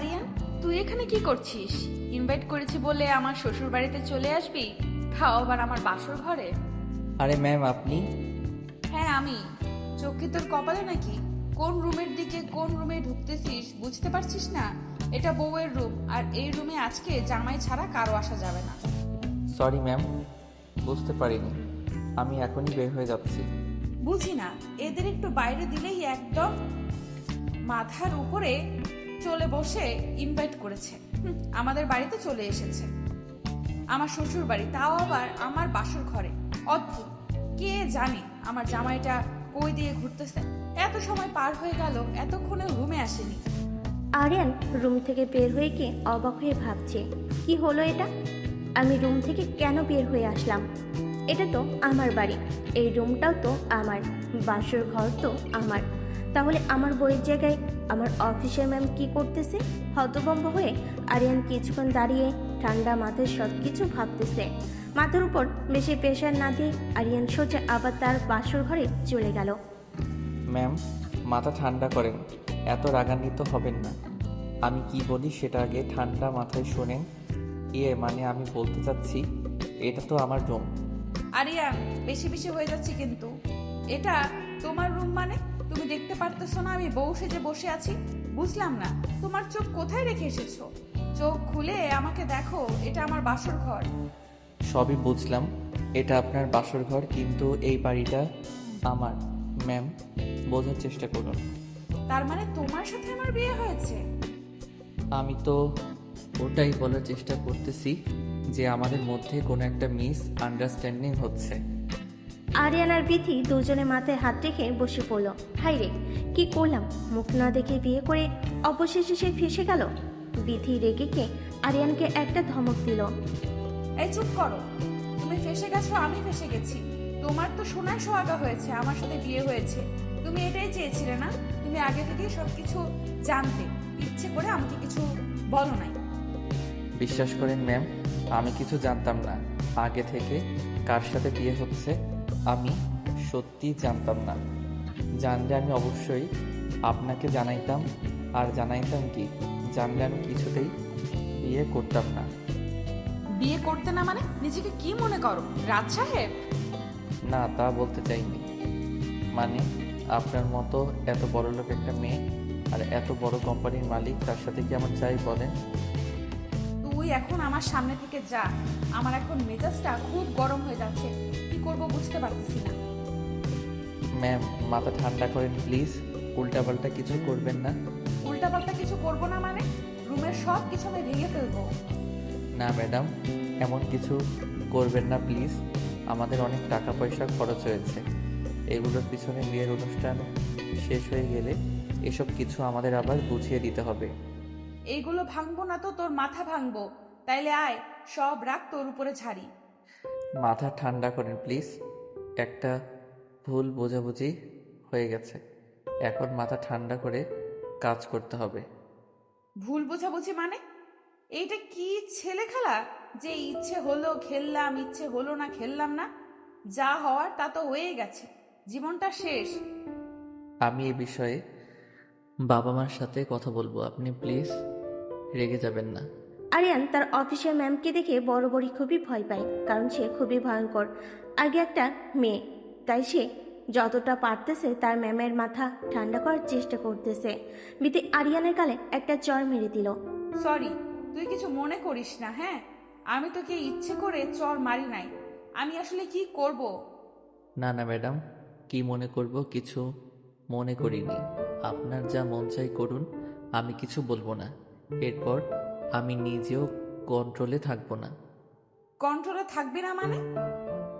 আরিয়ান, তুই এখানে কি করছিস? ইনভাইট করেছি বলে আমার শ্বশুর বাড়িতে চলে আসবি, তাও আবার আমার বাসর ঘরে? আরে ম্যাম আপনি? হ্যাঁ আমি। চোখ কি তোর কপালে নাকি? কোন রুমের দিকে কোন রুমে ঢুকতেছিস বুঝতে পারছিস না? এটা বউয়ের রুম, আর এই রুমে আজকে জামাই ছাড়া কারো আসা যাবে না। সরি ম্যাম, বুঝতে পারিনি। আমি এখনই বের হয়ে যাচ্ছি। বুঝি না, এদের একটু বাইরে দিলেই একদম মাথার উপরে চলে বসে ইনভাইট করেছে। আমাদের বাড়িতে চলে এসেছে, আমার শ্বশুর বাড়ি, তাও আবার আমার বাসর ঘরে। অদ্ভুত, কে জানে আমার জামাইটা কই দিয়ে ঘুরতেছে। এত সময় পার হয়ে গেল, এতক্ষণে রুমে আসেনি। আরিয়ান রুম থেকে বের হয়ে গিয়ে অবাক হয়ে ভাবছে, কি হলো এটা? আমি রুম থেকে কেন বের হয়ে আসলাম? এটা তো আমার বাড়ি, এই রুমটাও তো আমার, বাসর ঘর তো আমার। তাহলে আমার বইয়ের জায়গায় আমার অফিসের ম্যাম কি করতেছে? হতভম্ব হয়ে আরিয়ান কিছুক্ষণ দাঁড়িয়ে ঠান্ডা মাথায় সব কিছু ভাবতেছে। মাথার উপর বেশি প্রেশার না দিয়ে আরিয়ান সোজা আবার তার বাসর ঘরে চলে গেল। ম্যাম মাথা ঠান্ডা করেন, এত রাগান্বিত হবেন না। আমি কি বলি সেটা আগে ঠান্ডা মাথায় শোনেন। মানে আমি বলতে চাচ্ছি, এটা তো আমার রুম। আরিয়ান, বেশি বেশি হয়ে যাচ্ছে কিন্তু। এটা তোমার রুম মানে? তুমি দেখতে পারতেছো না আমি বউ সেজে বসে আছি? বুঝলাম না, তোমার চোখ কোথায় রেখে এসেছো? চোখ খুলে আমাকে দেখো, এটা আমার বাসর ঘর। সবই বুঝলাম, এটা আপনার বাসর ঘর, কিন্তু এই বাড়িটা আমার। ম্যাম বোঝার চেষ্টা করুন। তার মানে তোমার সাথে আমার বিয়ে হয়েছে? আমি তো ওটাই বলার চেষ্টা করতেছি যে আমাদের মধ্যে কোনো একটা মিস আন্ডারস্ট্যান্ডিং হচ্ছে। আরিয়ান আর বিথি দুজনে মাথায় হাত রেখে বসে পড়ল। হাই রে, কি করলাম? মুখ না দেখে বিয়ে করে অবশেষে সে ফেসে গেল। বিথি রেগে গিয়ে আরিয়ানকে একটা ধমক দিল। এই চুপ করো, তুমি ফেসে গেছো, আমি ফেসে গেছি। তোমার তো সোনায় সোহাগা হয়েছে, আমার সাথে বিয়ে হয়েছে। তুমি এটাই চেয়েছিলে না? তুমি আগে থেকেই সবকিছু জানতে, ইচ্ছে করে আমাকে কিছু বলো নাই। বিশ্বাস করেন ম্যাম, আমি কিছু জানতাম না আগে থেকে কার সাথে বিয়ে হচ্ছে। আমি সত্যি জানতাম না। জানলে আমি অবশ্যই আপনাকে জানাইতাম। আর জানাইতাম কি, জানলে আমি কিছুতেই বিয়ে করতাম না। বিয়ে করতে না মানে নিজেকে কি মনে করো, রাজ সাহেব? না, তা বলতে চাইনি। মানে আপনার মতো এত বড় লোক একটা মেয়ে আর এত বড় কোম্পানির মালিক, তার সাথে কি আমার চাই বলেন? তুই এখন আমার সামনে থেকে যা, আমার এখন মেজাজটা খুব গরম হয়ে যাচ্ছে, কি করব বুঝতে পারতেছি না। ম্যাম মাথা ঠান্ডা করেন প্লিজ, উল্টাপাল্টা কিছু করবেন না। উল্টাপাল্টা কিছু করব না মানে? রুমের সব কিছু আমি ভেঙে ফেলবো। না ম্যাডাম, এমন কিছু করবেন না প্লিজ। আমাদের অনেক টাকা পয়সা খরচ হয়েছে, এগুলোর পিছনে বিয়ের অনুষ্ঠান শেষ হয়ে গেলে এসব কিছু আমাদের আবার বুঝিয়ে দিতে হবে। এইগুলো ভাঙবো না তো তোর মাথা ভাঙবো। তাইলে আয়, সব রাগ তোর উপরে ঝাড়ি। মাথা ঠান্ডা করেন প্লিজ, একটা ভুল বোঝাবুঝি হয়ে গেছে, এখন মাথা ঠান্ডা করে কাজ করতে হবে। ভুল বোঝাবুঝি মানে? এইটা কি ছেলে খেলা যে ইচ্ছে হলো খেললাম, ইচ্ছে হলো না খেললাম না? যা হওয়ার তা তো হয়ে গেছে, জীবনটা শেষ। আমি এ বিষয়ে বাবা মার সাথে কথা বলবো, আপনি প্লিজ রেগে যাবেন না। আরিয়ান তার অফিসের ম্যামকে দেখে বড় বড় খুবই ভয় পায়, কারণ সে খুবই ভয়ঙ্কর। আগে একটা মেয়ে, তাই সে যতটা পারতেছে তার ম্যামের মাথা ঠান্ডা করার চেষ্টা করতেছে। বিথি আরিয়ানের গালে একটা চড় মেরে দিল। সরি, তুই কিছু মনে করিস না। হ্যাঁ, আমি তোকে ইচ্ছে করে চর মারি নাই। আমি আসলে কি করব? না না ম্যাডাম, কি মনে করব? কিছু মনে করিনি। আপনার যা মন চাই করুন, আমি কিছু বলবো না। এরপর আমি নিজেও কন্ট্রোলে থাকবো না। কন্ট্রোলে থাকবি না মানে?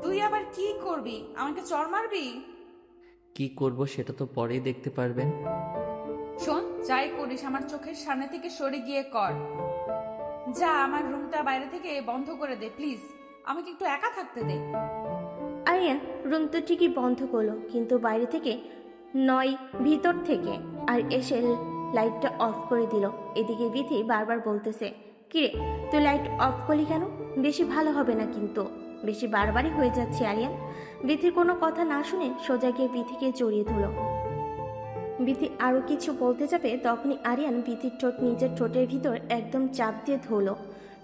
তুই আবার কি করবি? আমাকে চর মারবি? কি করব সেটা তো পরেই দেখতে পারবেন। শোন, যাই করিস আমার চোখের সামনে থেকে সরে গিয়ে কর। যা, আমার রুমটা বাইরে থেকে বন্ধ করে দে প্লিজ, আমাকে একটু একা থাকতে দে। আরিয়ান রুম তো ঠিকই বন্ধ করলো, কিন্তু বাইরে থেকে নয়, ভিতর থেকে। আর এসে লাইটটা অফ করে দিল। এদিকে বিথি বারবার বলতেছে, কিরে তুই লাইট অফ করলি কেন? বেশি ভালো হবে না কিন্তু, বেশি বারবারই হয়ে যাচ্ছে আরিয়ান। বিথির কোনো কথা না শুনে সোজা গিয়ে বিথিকে জড়িয়ে ধরল। বিথি আরও কিছু বলতে যাবে তখনই আরিয়ান বিথির ঠোঁট নিজের ঠোঁটের ভিতর একদম চাপ দিয়ে ধরল।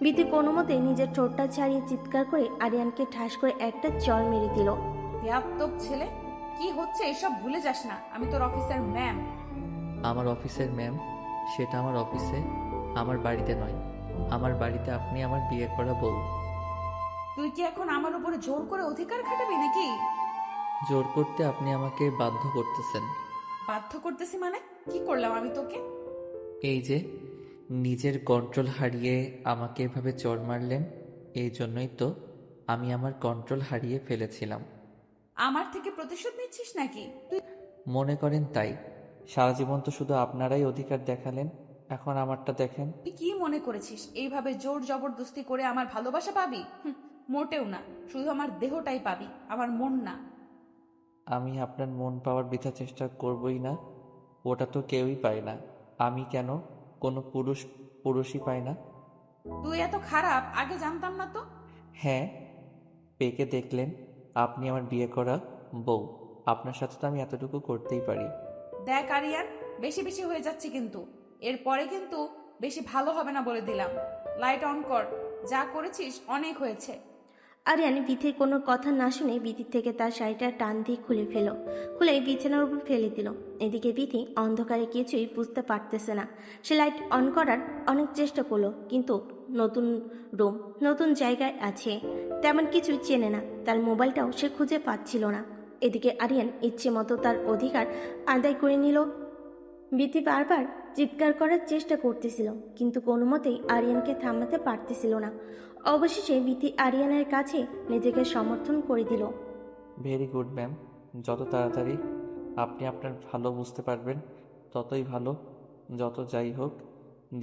বিথি কোনো মতে নিজের ঠোঁটটা ছাড়িয়ে চিৎকার করে আরিয়ানকে ঠাস করে একটা চড় মেরে দিল। বেয়াদব ছেলে, কি হচ্ছে এসব ভুলে যাস না, আমি তোর অফিসের ম্যাম। আমার অফিসের ম্যাম, সেটা আমার অফিসে, আমার বাড়িতে নয়। আমার বাড়িতে আপনি আমার বিয়ে করা বউ। তুই কি এখন আমার উপরে জোর করে অধিকার খাটাবি নাকি? জোর করতে আপনি আমাকে বাধ্য করতেছেন। বাধ্য করতেছি মানে? কি করলাম আমি তোকে? এই যে নিজের কন্ট্রোল হারিয়ে আমাকে এভাবে চড় মারলেন, এই জন্যই তো আমি আমার কন্ট্রোল হারিয়ে ফেলেছিলাম। আমার থেকে প্রতিশোধ নিচ্ছিস নাকি তুই? মনে করেন তাই। সারা জীবন তো শুধু আপনারাই অধিকার দেখালেন, এখন আমারটা দেখেন। তুই কি মনে করেছিস এইভাবে জোর জবরদস্তি করে আমার ভালোবাসা পাবি? মোটেও না, শুধু আমার দেহটাই পাবি, আমার মন না। আমি আপনার মন পাওয়ার বৃথা চেষ্টা করবই না, ওটা তো কেউই পায় না। আমি কেন, কোনো পুরুষই পায় না। তুই এত খারাপ আগে জানতাম না তো। হ্যাঁ, পেকে দেখলেন, আপনি আমার বিয়ে করা বউ। আপনার সাথে তো আমি এতটুকু করতেই পারি। দেখ আরিয়ান, বেশি বেশি হয়ে যাচ্ছে কিন্তু। এরপরে কিন্তু বেশি ভালো হবে না বলে দিলাম। লাইট অন কর, যা করেছিস অনেক হয়েছে। আরিয়ান বিথির কোনো কথা না শুনে বিথির থেকে তার শাড়িটা টান দিয়ে খুলে বিছানার উপর ফেলে দিল। এদিকে বিথি অন্ধকারে কিছুই বুঝতে পারতেছে না। সে লাইট অন করার অনেক চেষ্টা করলো, কিন্তু নতুন রুম, নতুন জায়গায় আছে, তেমন কিছু চেনে না। তার মোবাইলটাও সে খুঁজে পাচ্ছিল না। এদিকে আরিয়ান ইচ্ছে মতো তার অধিকার আদায় করে নিল। বিথি বারবার চিৎকার করার চেষ্টা করতেছিল, কিন্তু কোনো মতেই আরিয়ানকে থামাতে পারতেছিল না। অবশেষে বিথি আরিয়ানের কাছে নিজেকে সমর্থন করে দিল। ভেরি গুড ম্যাম, যত তাড়াতাড়ি আপনি আপনার ভালো বুঝতে পারবেন ততই ভালো। যত যাই হোক,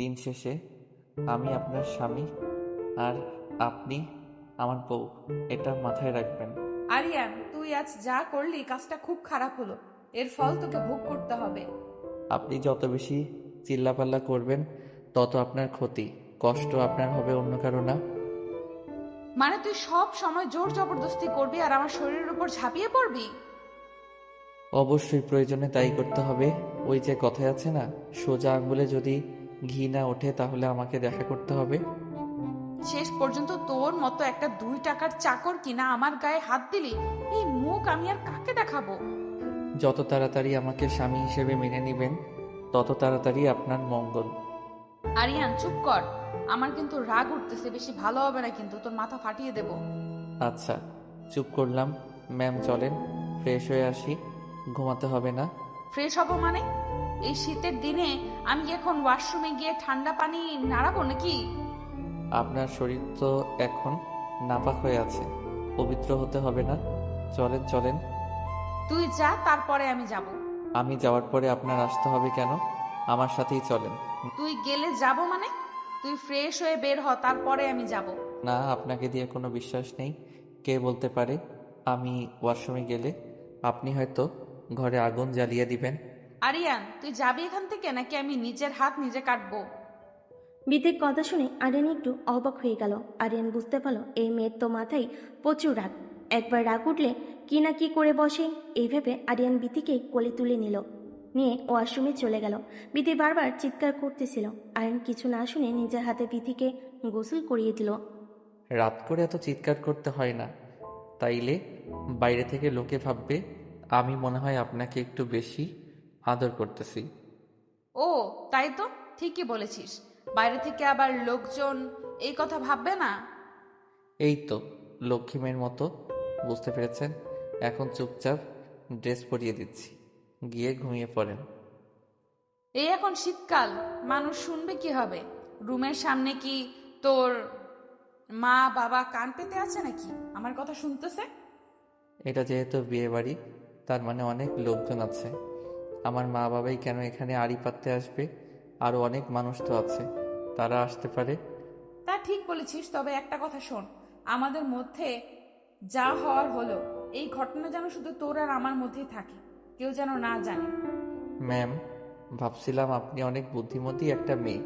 দিন শেষে আমি আপনার স্বামী আর আপনি আমার বউ, এটা মাথায় রাখবেন। আরিয়ান, তুই আজ যা করলি কাজটা খুব খারাপ হলো, এর ফল তোকে ভোগ করতে হবে। আপনি যত বেশি চিল্লাপাল্লা করবেন তত আপনার ক্ষতি, কষ্ট আপনার হবে, অন্য কারো না। মানে তুই সব সময় জোর জবরদস্তি করবি আর আমার শরীরের উপর ঝাঁপিয়ে পড়বি? অবশ্যই প্রয়োজনে তাই করতে হবে। ওই যে কথায় আছে না, সোজা আঙ্গুলে যদি ঘি না ওঠে তাহলে আমাকে দেখা করতে হবে। শেষ পর্যন্ত তোর মতো একটা 2 টাকার চাকর কিনা আমার গায়ে হাত দিলি, এই মুখ আমি আর কাকে দেখাবো? যত তাড়াতাড়ি আমাকে স্বামী হিসেবে মেনে নেবেন তত তাড়াতাড়ি আপনার মঙ্গল। আরিয়ান চুপ কর, আমার কিন্তু রাগ উঠতেছে, বেশি ভালো হবে না কিন্তু, তোর মাথা ফাটিয়ে দেব। আচ্ছা, চুপ করলাম। ম্যাম চলেন, ফ্রেশ হয়ে আসি, ঘুমাতে হবে না। ফ্রেশ হব মানে? এই শীতের দিনে আমি কি এখন ওয়াশরুমে গিয়ে ঠান্ডা পানি নাড়াবো নাকি? আপনার শরীর তো এখন নাপাক হয়ে আছে, পবিত্র হতে হবে না। চলেন চলেন। তুই যা, তারপরে আমি যাব। আমি যাওয়ার পরে আপনার আসতে হবে কেন? আমার সাথেই চলেন। তুই গেলে যাব মানে? তুই ফ্রেশ হয়ে বের হ, তারপরে আমি যাব। না, আপনাকে দিয়ে কোনো বিশ্বাস নেই। কে বলতে পারে আমি ওয়াশরুমে গেলে আপনি হয়তো ঘরে আগুন জ্বালিয়ে দিবেন। আরিয়ান, তুই যাবি এখান থেকে নাকি আমি নিজের হাত নিজে কাটবো? বিথির কথা শুনে আরিয়ান একটু অবাক হয়ে গেল। আরিয়ান বুঝতে পারল এই মেয়ের তো মাথায় প্রচুর রাগ, একবার রাগ উঠলে কি না কি করে বসে। এইভাবে আরিয়ান বিথিকে কোলে তুলে নিয়ে ওয়াশরুমে চলে গেল। বিথি বারবার চিৎকার করতেছিল। আরিয়ান কিছু না শুনে নিজের হাতে বিথিকে গোসল করিয়ে দিল। রাত করে এত চিৎকার করতে হয় না, তাইলে বাইরে থেকে লোকে ভাববে আমি মনে হয় আপনাকে একটু বেশি আদর করতেছি। ও তাই তো, ঠিকই বলেছিস। বাইরে থেকে আবার লোকজন এই কথা ভাববে না? এই তো লক্ষ্মী মেয়ের মতো, বুঝতে পেরেছেন? এখন চুপচাপ ড্রেস পরিয়ে দিচ্ছি, গিয়ে ঘুমিয়ে পড়েন। এই এখন শীতকাল, মানুষ শুনবে কি হবে? রুমের সামনে কি তোর মা বাবা কান পেতে আছে নাকি আমার কথা শুনতেছে? এটা যেহেতু বিয়ে বাড়ি, তার মানে অনেক লোকজন আছে। আমার মা বাবাই কেন এখানে আড়ি পাততে আসবে? আরও অনেক মানুষ তো আছে, তারা আসতে পারে। তা ঠিক বলেছিস, তবে একটা কথা শোন, আমাদের মধ্যে যা হওয়ার হলো, এই ঘটনা যেন শুধু তোর আর আমার মধ্যেই থাকে, কেউ যেন না জানে। ম্যাম, ভাবছিলাম আপনি অনেক বুদ্ধিমতী একটা মেয়ে,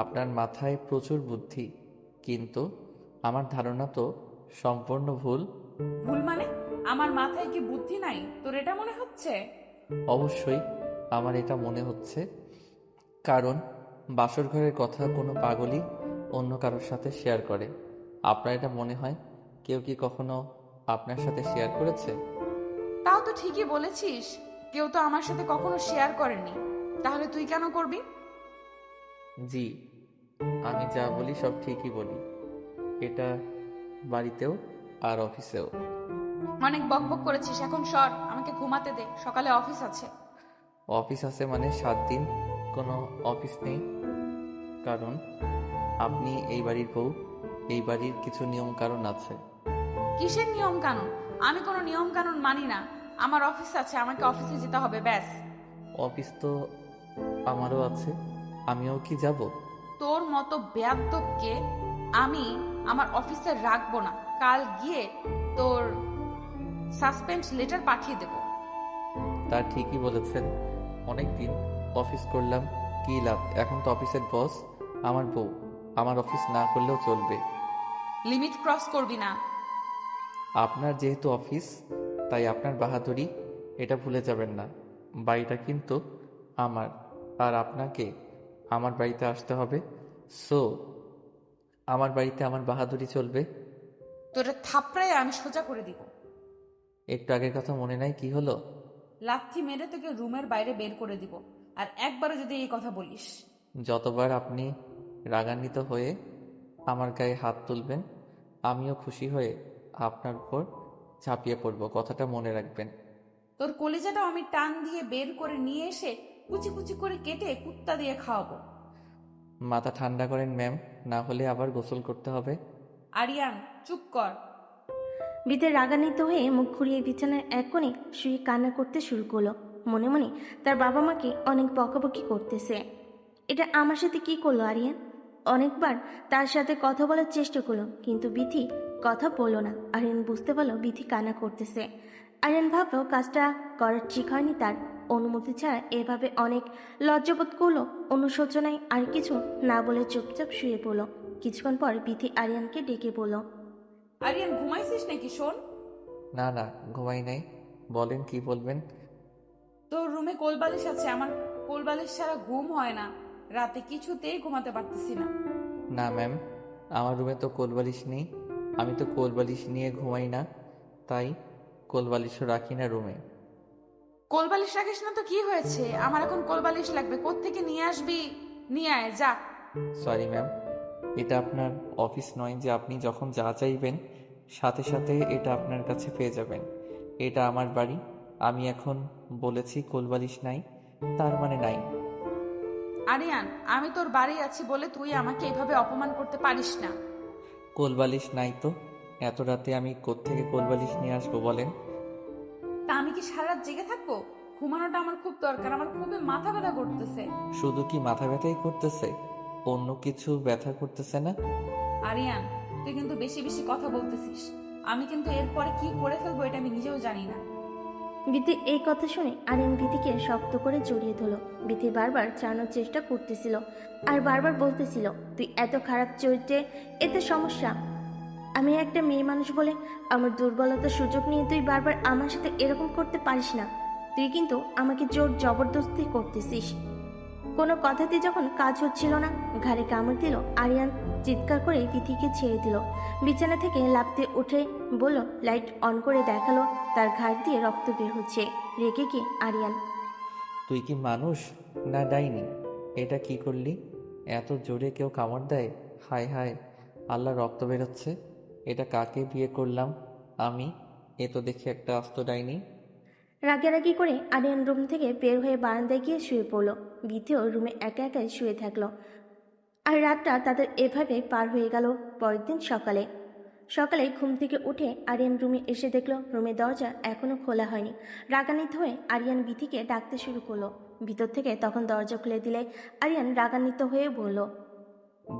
আপনার মাথায় প্রচুর বুদ্ধি, কিন্তু আমার ধারণা তো সম্পূর্ণ ভুল। ভুল মানে? আমার মাথায় কি বুদ্ধি নাই, তোর এটা মনে হচ্ছে? অবশ্যই, আমার এটা মনে হচ্ছে, কারণ বাসর ঘরের কথা কোনো পাগলই অন্য কারোর সাথে শেয়ার করে। আপনার এটা মনে হয়? কেউ কি কখনো আপনার সাথে শেয়ার করেছে? তাও তো ঠিকই বলেছিস, কেউ তো আমার সাথে কখনো শেয়ার করেনি, তাহলে তুই কেন করবি? জি, আমি যা বলি সব ঠিকই বলি। এটা বাড়িতেও আর অফিসেও। অনেক বকবক করেছিস, এখন সর, আমাকে ঘুমাতে দে, সকালে অফিস আছে। অফিস আছে মানে 7 দিন কোনো অফিস নেই? কারণ আপনি এই বাড়ির বউ, এই বাড়ির কিছু নিয়ম কারণ আছে। কিসের নিয়ম কানুন? আমি কোনো নিয়ম কানুন মানি না। আমার অফিস আছে, আমাকে অফিসে যেতে হবে, ব্যাস। অফিস তো আমারও আছে, আমিও কি যাব? তোর মতো বেয়াদবকে আমি আমার অফিসে রাখবো না। কাল গিয়ে তোর সাসপেন্ড লেটার পাঠিয়ে দেব। তা ঠিকই বলেছেন, অনেক দিন অফিস করলাম, কি লাভ? এখন তো অফিসের বস আমার বউ, আমার অফিস না করলেও চলবে। লিমিট ক্রস করবি না। আপনার যেহেতু অফিস, তাই আপনার বাহাদুরি, এটা ভুলে যাবেন না। বাড়িটা কিন্তু আমার, আর আপনাকে আমার বাড়িতে আসতে হবে। সো আমার বাড়িতে আমার বাহাদুরি চলবে। তোরে থাপড়ায় আমি সোজা করে দিব। একটু আগের কথা মনে নাই? কি হলো? লাথি মেরে তোকে রুমের বাইরে বের করে দিব, আর একবারও যদি এই কথা বলিস। যতবার আপনি রাগান্বিত হয়ে আমার গায়ে হাত তুলবেন, আমিও খুশি হয়ে আপনার উপর ঝাঁপিয়ে পড়ব, কথাটা মনে রাখবেন। তোর কলিজাটাও আমি টান দিয়ে বের করে নিয়ে এসে কুচি কুচি করে কেটে কুত্তা দিয়ে খাওয়াবো। মাথা ঠান্ডা করেন ম্যাম, না হলে আবার গোসল করতে হবে। আরিয়ান, চুপ কর। বিতে রাগান্বিত হয়ে মুখ ঘুরিয়ে বিছানার এক কোণে শুয়ে কান্না করতে শুরু করলো। মনে মনে তার বাবা মাকে অনেক বকাবকি করতেছে। এটা আমার সাথে কি করলো আরিয়ান? অনেকবার তার সাথে কথা বলার চেষ্টা করলো, কিন্তু বিথি কথা বলল না। আরিয়ান বুঝতে পারলো বিথি কান্না করতেছে। আরিয়ান ভাবলো কাজটা করার ঠিক হয়নি তার। অনুমতি ছাড়া এভাবে অনেক লজ্জাবোধ করলো। অনুশোচনায় আর কিছু না বলে চুপচাপ শুয়ে পড়লো। কিছুক্ষণ পর বিথি আরিয়ানকে ডেকে বলল, আরিয়ান, ঘুমাইছিস নাকি? শোন, না না, ঘুমাই নাই, বলেন কি বলবেন। তোর রুমে কোলবালিশ আছে, আমার কোলবালিশ ছাড়া ঘুম হয় না। রাতে কিছুতেই ঘুমাতে পারতেছি না। না ম্যাম, আমার রুমে তো কোলবালিশ নেই, আমি তো কোলবালিশ নিয়ে ঘুমাই না, তাই কোলবালিশও রাখি না রুমে। কোলবালিশ রাখিস না তো কি হয়েছে? আমার এখন কোলবালিশ লাগবে, কোত্থেকে নিয়ে আসবি? নিয়ে আয় যা। সরি ম্যাম, এটা আপনার অফিস নয় যে আপনি যখন যা চাইবেন সাথে সাথে এটা আপনার কাছে পেয়ে যাবেন। এটা আমার বাড়ি। আমি এখন বলেছি কোলবালিশ নাই, তার মানে নাই। আরিয়ান, আমি তোর বাড়ি আছি বলে তুই আমাকে এভাবে অপমান করতে পারিস না। কোলবালিশ নাই তো এত রাতে আমি কোত্থেকে কোলবালিশ নিয়ে আসবো বলেন? তা আমি কি সারা রাত জেগে থাকবো? ঘুমানোটা আমার খুব দরকার, আমার খুবই মাথা ব্যথা করতেছে। শুধু কি মাথা ব্যথাই করতেছে, অন্য কিছু ব্যথা করতেছে না? আরিয়ান, তুই কিন্তু বেশি বেশি কথা বলতেছিস। আমি কিন্তু এরপরে কি করে ফেলবো এটা আমি নিজেও জানি না। বিথি এই কথা শুনে আরিয়ান বিথিকে শক্ত করে জড়িয়ে ধরল। বিথি বারবার চালানোর চেষ্টা করতেছিল আর বারবার বলতেছিল, তুই এত খারাপ চরিত্রে, এতে সমস্যা। আমি একটা মেয়ে মানুষ বলে আমার দুর্বলতার সুযোগ নিয়ে তুই বারবার আমার সাথে এরকম করতে পারিস না। তুই কিন্তু আমাকে জোর জবরদস্তি করতেছিস। কোনো কথাতে যখন কাজ হচ্ছিল না, ঘাড়ে কামড় দিল আরিয়ান। চিৎকার করে বিথিকে ছেড়ে দিল। বিছানা থেকে লাফতে উঠে বলল, লাইট অন করে দেখালো তার ঘাড় দিয়ে রক্ত বের হচ্ছে। রেগে গিয়ে আরিয়ান, তুই কি মানুষ না ডাইনি? এটা কি করলি? এত জোরে কেউ কামড় দেয়? হায় হায়, আল্লাহ, রক্ত বেরোচ্ছে। এটা কাকে বিয়ে করলাম আমি? এ তো দেখি একটা আস্ত ডাইনি। রাগারাগি করে আরিয়ান রুম থেকে বের হয়ে বারান্দায় গিয়ে শুয়ে পড়ল। বিথিও রুমে একা একাই শুয়ে থাকলো। আর রাতটা তাদের এভাবে পার হয়ে গেল। পরের দিন সকালে সকালে ঘুম থেকে উঠে আরিয়ান রুমে এসে দেখলো রুমের দরজা এখনো খোলা হয়নি। রাগান্বিত হয়ে আরিয়ান বিথিকে ডাকতে শুরু করলো। ভিতর থেকে তখন দরজা খুলে দিলে আরিয়ান রাগান্বিত হয়ে বলল,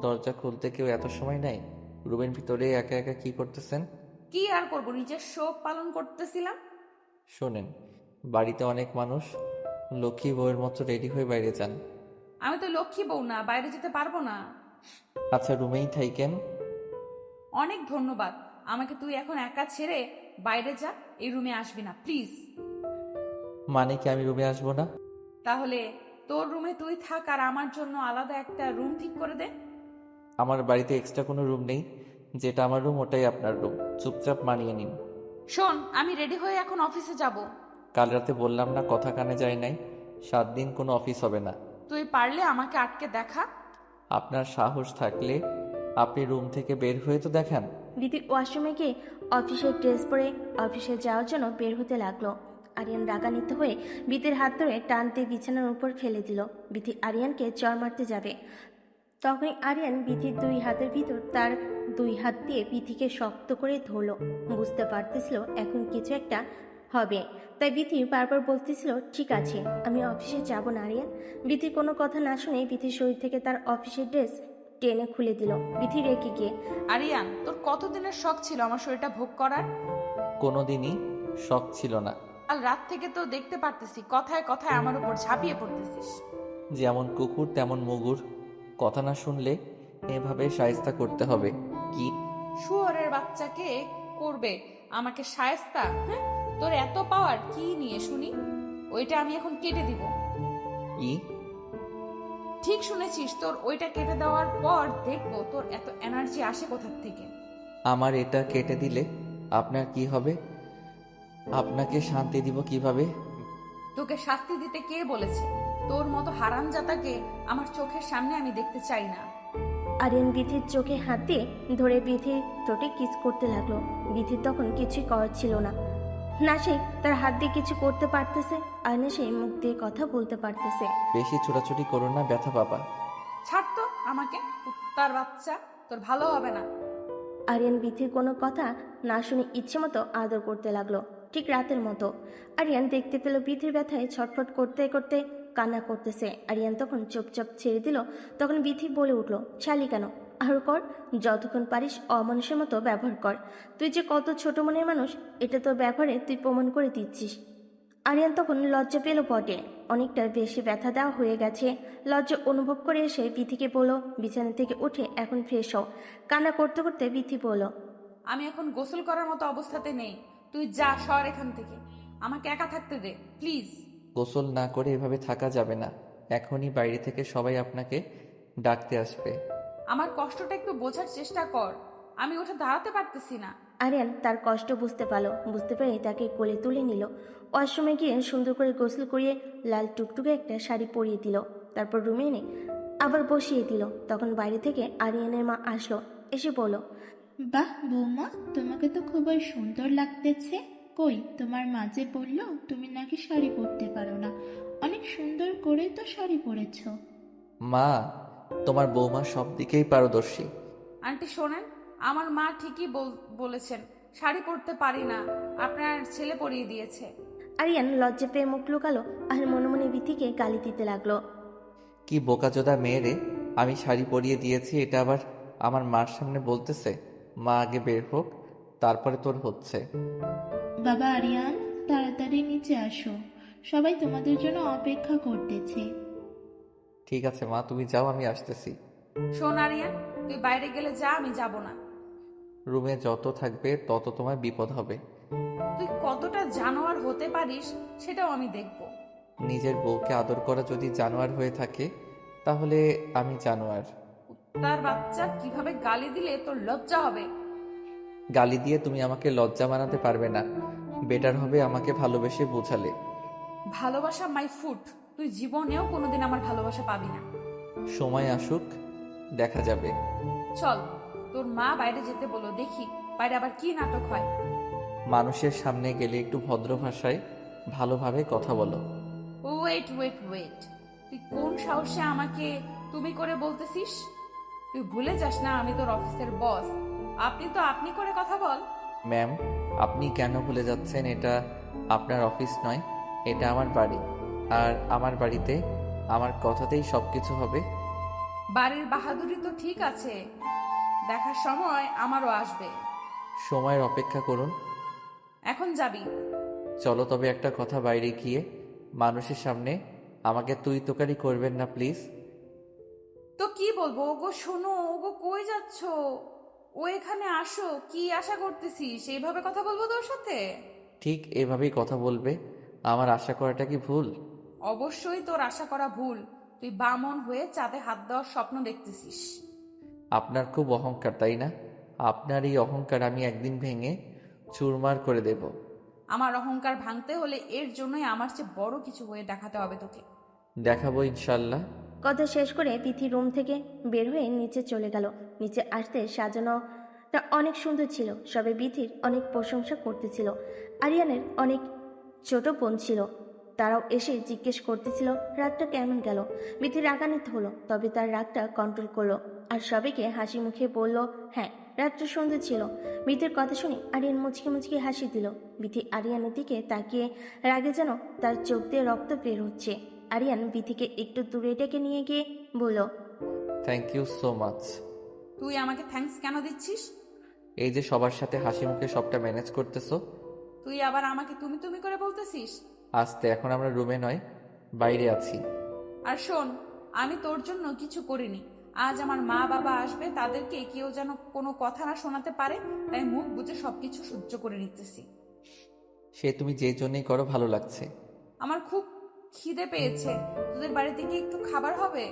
দরজা খুলতে কেউ এত সময় নেয়? রুমের ভিতরে একা একা কি করতেছেন? কি আর করবো, নিজের শোক পালন করতেছিলাম। শোনেন, বাড়িতে অনেক মানুষ, লক্ষ্মী বউয়ের মতো রেডি হয়ে বাইরে যান। আমি তো লক্ষ্মী বউ না, বাইরে যেতে পারবো না। আচ্ছা, রুমেই থাইকেন। অনেক ধন্যবাদ, আমাকে তুই এখন একা ছেড়ে বাইরে যা, এই রুমে আসবি না প্লিজ। মানে কি আমি রুমে আসবো না? তাহলে তোর রুমে তুই থাক আর আমার জন্য আলাদা একটা রুম ঠিক করে দে। আমার বাড়িতে এক্সট্রা কোনো রুম নেই, যেটা আমার রুম ওটাই আপনার রুম, চুপচাপ মানিয়ে নিন। শোন, আমি রেডি হয়ে এখন অফিসে যাব। কাল রাতে বললাম না, কথা কানে যায় নাই, 7 দিন কোনো অফিস হবে না। তুই পারলে আমাকে আটকে দেখা। আপনার সাহস থাকলে আপনি রুম থেকে বের হয়ে তো দেখান। বিথি ওয়াশরুমে গিয়ে অফিসের ড্রেস পরে অফিসে যাওয়ার জন্য বের হতে লাগলো। আরিয়ান রাগান্বিত হয়ে বিথির হাত ধরে টানতে বিছানার উপর ফেলে দিল। বিথি আরিয়ানকে চড় মারতে যাবে, তখনই আরিয়ান বিথির 2 হাতের ভিতর তার 2 হাত দিয়ে বিথিকে শক্ত করে ধরলো। বুঝতে পারতেছিল এখন কিছু একটা হবে, তাই বিথি বারবার বলতেছিল, ঠিক আছে আমি অফিসে যাব না আরিয়ান। বিথি কোনো কথা না শুনে বিথির শরীর থেকে তার অফিসের ড্রেস টেনে খুলে দিল। বিথি রেগে গিয়ে, আরিয়ান, তোর কতদিনের শখ ছিল আমার শরীরটা ভোগ করার? কোনোদিনই শখ ছিল না। কাল রাত থেকে তো দেখতে পারতেছি কথায় কথায় আমার উপর ঝাঁপিয়ে পড়তেছিস। যেমন কুকুর তেমন মুগুর, কথা না শুনলে এভাবে শায়েস্তা করতে হবে। কি শুয়োরের বাচ্চাকে করবে আমাকে শায়েস্তা? হ্যাঁ, তোর এত পাওয়ার কি নিয়ে শুনি? ওইটা আমি এখন কেটে দিব। কি ঠিক শুনেছিস, তোর ওইটা কেটে দেওয়ার পর দেখবো তোর এত এনার্জি আসে কোথার থেকে। আমার এটা কেটে দিলে আপনার কি হবে? আপনাকে শান্তি দিব কিভাবে? তোকে শাস্তি দিতে কে বলেছে? তোর মতো হারামজাদাকে আমার চোখের সামনে আমি দেখতে চাই না। আরিয়ান বিথির চোখে হাত দিয়ে ধরে বিথির ঠোঁটে কিস করতে লাগলো। বিথির তখন কিছুই করার ছিল না। না সে তার হাত দিয়ে কিছু করতে পারতেছে, আর না সে মুখ দিয়ে কথা বলতে পারতেছে। বেশি ছোটাছুটি করো না, ব্যথা পাবা। ছাড় তো আমাকে, কুত্তার বাচ্চা, তোর ভালো হবে না। আরিয়ান বিথির কোনো কথা না শুনে ইচ্ছে মতো আদর করতে লাগলো, ঠিক রাতের মতো। আরিয়ান দেখতে পেল বিথির ব্যথায় ছটফট করতে করতে কান্না করতেছে। আরিয়ান তখন চুপচাপ ছেড়ে দিল। তখন বিথি বলে উঠল, ছাড়লি কেন? আরও কর, যতক্ষণ পারিস অমানুষের মতো ব্যবহার কর। তুই যে কত ছোট মনের মানুষ এটা তোর ব্যবহারে তুই প্রমাণ করে দিচ্ছিস। আরিয়ান তখন লজ্জা পেল বটে, অনেকটা বেশি ব্যথা দেওয়া হয়ে গেছে। লজ্জা অনুভব করে এসে বিথিকে বলল, বিছানা থেকে উঠে এখন ফ্রেশ হও। কান্না করতে করতে বিথি বলল, আমি এখন গোসল করার মতো অবস্থাতে নেই। তুই যা, সর এখান থেকে, আমাকে একা থাকতে দে প্লিজ। গোসল না করে এভাবে থাকা যাবে না, এখনই বাইরে থেকে সবাই আপনাকে ডাকতে আসবে। আমার কষ্টটা একটু বোঝার চেষ্টা কর, আমি উঠে দাঁড়াতে পারতেছি না। আরিয়ান তার কষ্ট বুঝতে পারল, বুঝতে পেরে তাকে কোলে তুলে নিল। ওয়াশরুমে গিয়ে সুন্দর করে গোসল করিয়ে লাল টুকটুকে একটা শাড়ি পরিয়ে দিল। তারপর রুমে এনে আবার বসিয়ে দিল। তখন বাইরে থেকে আরিয়ানের মা আসলো, এসে বলল, বাহ বৌমা, তোমাকে তো খুবই সুন্দর লাগতেছে। কই তোমার মাঝে বললো তুমি নাকি শাড়ি পরতে পারো না, অনেক সুন্দর করে তো শাড়ি পরেছো। মা, তোমার বৌমা সব দিকেই পারদর্শী। আন্টি শোনেন, আমার মা ঠিকই বলেছেন, শাড়ি পরতে পারি না, আপনার ছেলে পরিয়ে দিয়েছে। আরিয়ান লজ্জা পেয়ে মুখ লুকালো আর মনে মনে বিথিকে গালি দিতে লাগলো। কি বোকাচোদা মেয়েরে, আমি শাড়ি পরিয়ে দিয়েছি এটা আবার আমার মার সামনে বলতেছে? মা আগে বের হোক, তারপরে তোর হচ্ছে। বাবা আরিয়ান, তাড়াতাড়ি নিচে আসো, সবাই তোমাদের জন্য অপেক্ষা করতেছে। ঠিক আছে মা, তুমি যাও, আমি আসতেছি। শোন আরিয়ান, তুই বাইরে গেলে যা, আমি যাব না। রুমে যত থাকবে তত তোমার বিপদ হবে। তুই কতটা জানোয়ার হতে পারিস সেটাও আমি দেখব। নিজের বউকে আদর করা যদি জানোয়ার হয়ে থাকে, তাহলে আমি জানোয়ার। তার বাচ্চা, কিভাবে গালি দিলে তোর লজ্জা হবে? গালি দিয়ে তুমি আমাকে লজ্জা বানাতে পারবে না, বেটার হবে আমাকে ভালোবেসে বোঝালে। ভালোবাসা মাই ফুট, তুই জীবনেও কোনোদিন আমার ভালোবাসা পাবি না। সময় আসুক, দেখা যাবে। চল, তোর মা বাইরে যেতে বলো, দেখি বাইরে আবার কি নাটক হয়। মানুষের সামনে গেলে একটু ভদ্র ভাষায় ভালোভাবে কথা বলো। ওয়েট ওয়েট ওয়েট, তুই কোন সাহসে আমাকে তুমি করে বলতেছিস? তুই ভুলে যাস না আমি তোর অফিসের বস। আপনি তো আপনি করে কথা বল। ম্যাম, আপনি কেন ভুলে যাচ্ছেন? এটা আপনার অফিস নয়, এটা আমার বাড়ি। আর আমার বাড়িতে আমার কথাতেই সব কিছু হবে। বাড়ির বাহাদুরি তো ঠিক আছে, দেখার সময় আমারও আসবে। সময়ের অপেক্ষা করুন। এখন যাবি? চলো তবে একটা কথা, বাইরে গিয়ে মানুষের সামনে আমাকে তুই তোকারি করবেন না প্লিজ। তো কি বলবো? ওগো শোনো, ওগো কই যাচ্ছ? ও এখানে আসো, কি আশা করতেছিস? এইভাবে কথা বলবো তোর সাথে? ঠিক এভাবেই কথা বলবে। আমার আশা করাটা কি ভুল? অবশ্যই তোর আশা করা ভুল। তুই বামন হয়ে চাঁদে হাত দেওয়ার স্বপ্ন দেখতেছিস। আপনার খুব অহংকার, তাই না? আপনার এই অহংকার আমি একদিন ভেঙে চুরমার করে দেব। আমার অহংকার ভাঙতে হলে এর জন্যই আমার চেয়ে বড় কিছু হয়ে দেখাতে হবে তোকে। দেখাবো ইনশাল্লাহ। কথা শেষ করে তিথি রুম থেকে বের হয়ে নিচে চলে গেল। নিচে আসতে সাজানোটা অনেক সুন্দর ছিল। সবে বিথির অনেক প্রশংসা করতেছিল। আরিয়ানের অনেক ছোট বোন ছিল, তারাও এসে জিজ্ঞেস করতেছিল রাতটা কেমন গেল। বিথি রাগান্বিত হলো, তবে তার রাগটা কন্ট্রোল করলো আর সবাইকে হাসি মুখে বলল, হ্যাঁ রাতটা সুন্দর ছিল। বিথির কথা শুনে আরিয়ান মুচকি মুচকি হাসি দিল। বিথি আরিয়ানের দিকে তাকিয়ে রাগে যেন তার চোখ দিয়ে রক্ত বের হচ্ছে। আরিয়ান বিথিকে একটু দূরে ডেকে নিয়ে গিয়ে বলল, থ্যাংক ইউ সো মাচ। তুই আমাকে থ্যাঙ্কস কেন দিচ্ছিস? এই যে সবার সাথে হাসি মুখে সবটা ম্যানেজ করতেছো। তুই আবার আমাকে তুমি তুমি করে বলতেছিস? আস্তে, এখন আমরা রুমে নয়, বাইরে আছি। আর শোন, আমি তোর জন্য কিছু করিনি। আজ আমার মা বাবা আসবে, তাদেরকে কেউ যেন কোনো কথা না শোনাতে পারে, তাই মুখ বুজে সবকিছু সহ্য করে নিতেছি। সে তুমি যে জন্যই করো, ভালো লাগছে। আমার খুব খিদে পেয়েছে, তোদের বাড়িতে কি একটু খাবার হবে?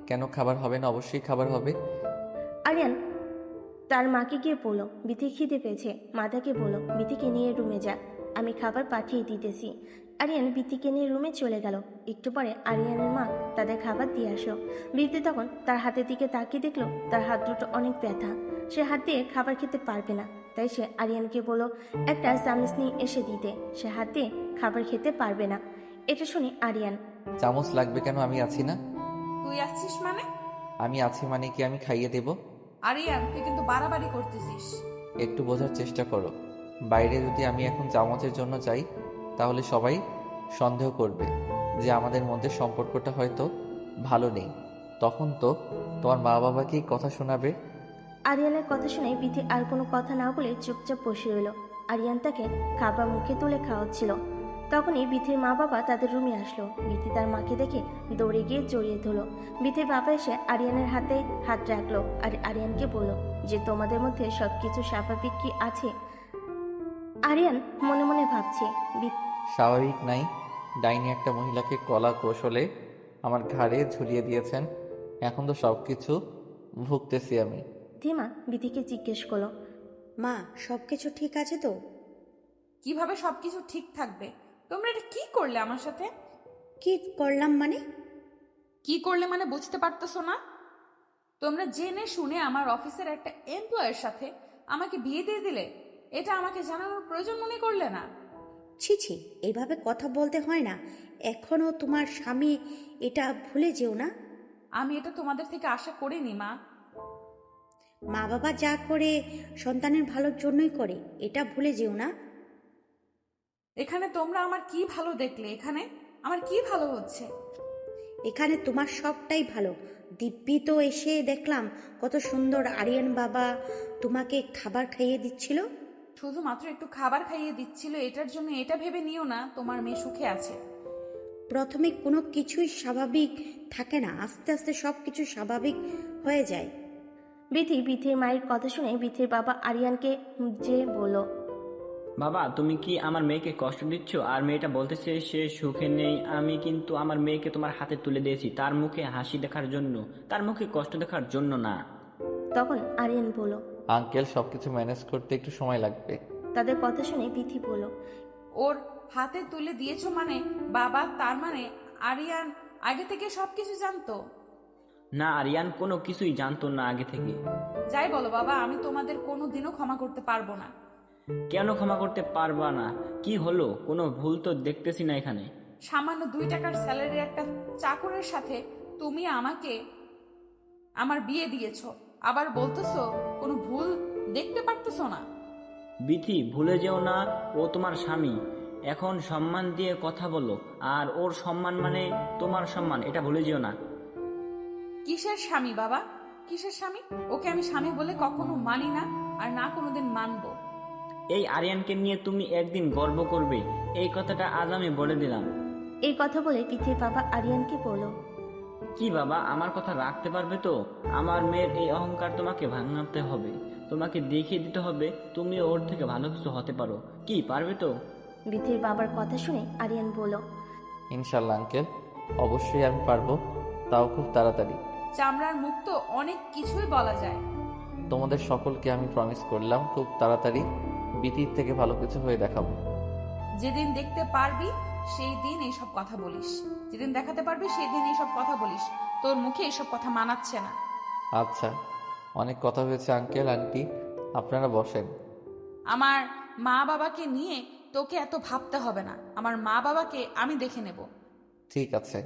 কেন খাবার হবে না? অবশ্যই খাবার হবে। আরিয়ান তার মাকে গিয়ে বলল, বিথি খিদে পেয়েছে। মাতাকে বলল, বিথিকে নিয়ে রুমে যা, আমি খাবার পাঠিয়ে দিতেছি। আরিয়ান বিথিকে নিয়ে রুমে চলে গেল। একটু পরে আরিয়ানের মা তাদের খাবার দিয়ে আসলো। বিথি তখন তার হাতের দিকে তাকিয়ে দেখলো তার হাত দুটো অনেক ব্যথা। সে হাত দিয়ে খাবার খেতে পারবে না, তাই সে আরিয়ানকে বলল একটা চামচ নিয়ে এসে দিতে। সে হাত দিয়ে খাবার খেতে পারবে না। এটা শুনে আরিয়ান, চামচ লাগবে কেন? আমি আছি না। তুই আসছিস মানে? আমি আছি মানে কি আমি খাইয়ে দেব? আরিয়ান, তুই কিন্তু বাড়াবাড়ি করতেছিস। একটু বোঝার চেষ্টা করো। বাইরে যদি আমি এখন চামচের জন্য যাই, তাহলে সবাই সন্দেহ করবে যে আমাদের মধ্যে সম্পর্কটা হয়তো ভালো নেই। তখন তো তোমার মা বাবাকেই কথা শোনাবে। আরিয়ানের কথা শুনে বিথি আর কোনো কথা না বলে চুপচাপ বসে রইল। আরিয়ান তাকে খাবার মুখে তুলে খাওয়াচ্ছিল। তখনই বিথির মা বাবা তাদের রুমে আসলো। বিথি তার মাকে দেখে দৌড়ে গিয়ে জড়িয়ে ধরল। বিথির বাবা এসে আরিয়ানের হাতে হাত রাখলো আর আরিয়ানকে বলল যে তোমাদের মধ্যে সবকিছু স্বাভাবিক কি আছে? আরিয়ান মনে মনে ভাবছে, স্বাভাবিক নাই। ডাইনি একটা মহিলাকে কলা কৌশলে আমার ঘাড়ে ঝুলিয়ে দিয়েছেন। এখন তো সব কিছু ভুগতেছি আমি। ধীমা বিথিকে জিজ্ঞেস করলো, মা সব কিছু ঠিক আছে তো? কিভাবে সবকিছু ঠিক থাকবে? তোমরা এটা কি করলে আমার সাথে? কি করলাম মানে? কি করলে মানে বুঝতে পারতেছো না? তোমরা জেনে শুনে আমার অফিসের একটা এমপ্লয়ের সাথে আমাকে বিয়ে দিয়ে দিলে। এটা আমাকে জানানোর প্রয়োজন মনে করলে না? ছি ছি, এইভাবে কথা বলতে হয় না। এখনো তোমার স্বামী, এটা ভুলে যেও না। আমি এটা তোমাদের থেকে আশা করিনি মা। মা বাবা যা করে সন্তানের ভালোর জন্যই করে, এটা ভুলে যেও না। এখানে তোমরা আমার কি ভালো দেখলে? এখানে আমার কি ভালো হচ্ছে? এখানে তোমার সবটাই ভালো। দিব্যি তো এসে দেখলাম কত সুন্দর আরিয়ান বাবা তোমাকে খাবার খাইয়ে দিচ্ছিল। শুধুমাত্র একটু খাবার খাইয়ে দিচ্ছিল, এটার জন্য এটা ভেবে নিও না তোমার মেয়ে সুখে আছে। প্রথমে কোনো কিছুই স্বাভাবিক থাকে না, আস্তে আস্তে সব কিছু স্বাভাবিক হয়ে যায়। বিথির মায়ের কথা শুনে বিথির বাবা আরিয়ানকে যে বলল, বাবা তুমি কি আমার মেয়েকে কষ্ট দিচ্ছ? আর মেয়েটা বলতেছে সে সুখে নেই। আমি কিন্তু আমার মেয়েকে তোমার হাতে তুলে দিয়েছি তার মুখে হাসি দেখার জন্য, তার মুখে কষ্ট দেখার জন্য না। তখন আরিয়ান বলল, আঙ্কেল, সবকিছু ম্যানেজ করতে একটু সময় লাগবে। তাদের কথা শুনে বিথি বলল, ওর হাতে তুলে দিয়েছো মানে বাবা, তার মানে আরিয়ান আগে থেকে সবকিছু জানতো? না, আরিয়ান কোনো কিছুই জানতো না আগে থেকে। যাই বলো বাবা, আমি তোমাদের কোনো দিনও ক্ষমা করতে পারবো না। কেন ক্ষমা করতে পারবা না? কি হলো? কোনো ভুল তো দেখতেছি না এখানে। সামান্য 2 টাকার স্যালারির একটা চাকরের সাথে তুমি আমাকে আমার বিয়ে দিয়েছো, আবার বলতেছো কোনো ভুল দেখতে পারতেছো না? বিথি, ভুলে যেও না ও তোমার স্বামী। এখন সম্মান দিয়ে কথা বলো, আর ওর সম্মান মানে তোমার সম্মান, এটা ভুলে যেও না। কিসের স্বামী বাবা? কিসের স্বামী? ওকে আমি স্বামী বলে কখনো মানি না, আর না কোনোদিন মানবো। এই আরিয়ানকে নিয়ে তুমি একদিন গর্ব করবে, এই কথাটা আজ আমি বলে দিলাম। এই কথা বলে বিথির বাবা আরিয়ানকে বলল, কি বাবা, আমার কথা রাখতে পারবে তো? আমার মেয়ের এই অহংকার তোমাকে ভাঙাতে হবে, তোমাকে দেখিয়ে দিতে হবে তুমি ওর থেকে ভালো কিছু হতে পারো। কি পারবে তো? বিথির বাবার কথা শুনে আরিয়ান বলল, ইনশাল্লাহ আঙ্কেল, অবশ্যই আমি পারবো, তাও খুব তাড়াতাড়ি। চামড়ার মুখ তো অনেক কিছুই বলা যায়। তোমাদের সকলকে আমি প্রমিস করলাম খুব তাড়াতাড়ি বিতির থেকে ভালো কিছু হয়ে দেখাবো। যেদিন দেখতে পারবি সেই দিন এইসব কথা বলিস, যেদিন দেখাতে পারবি সেই দিন এইসব কথা বলিস। তোর মুখে এইসব কথা মানাচ্ছে না। আচ্ছা, অনেক কথা হয়েছে আঙ্কেল আন্টি, আপনারা বসেন। আমার মা বাবাকে নিয়ে তোকে এত ভাবতে হবে না, আমার মা বাবাকে আমি দেখে নেব। ঠিক আছে,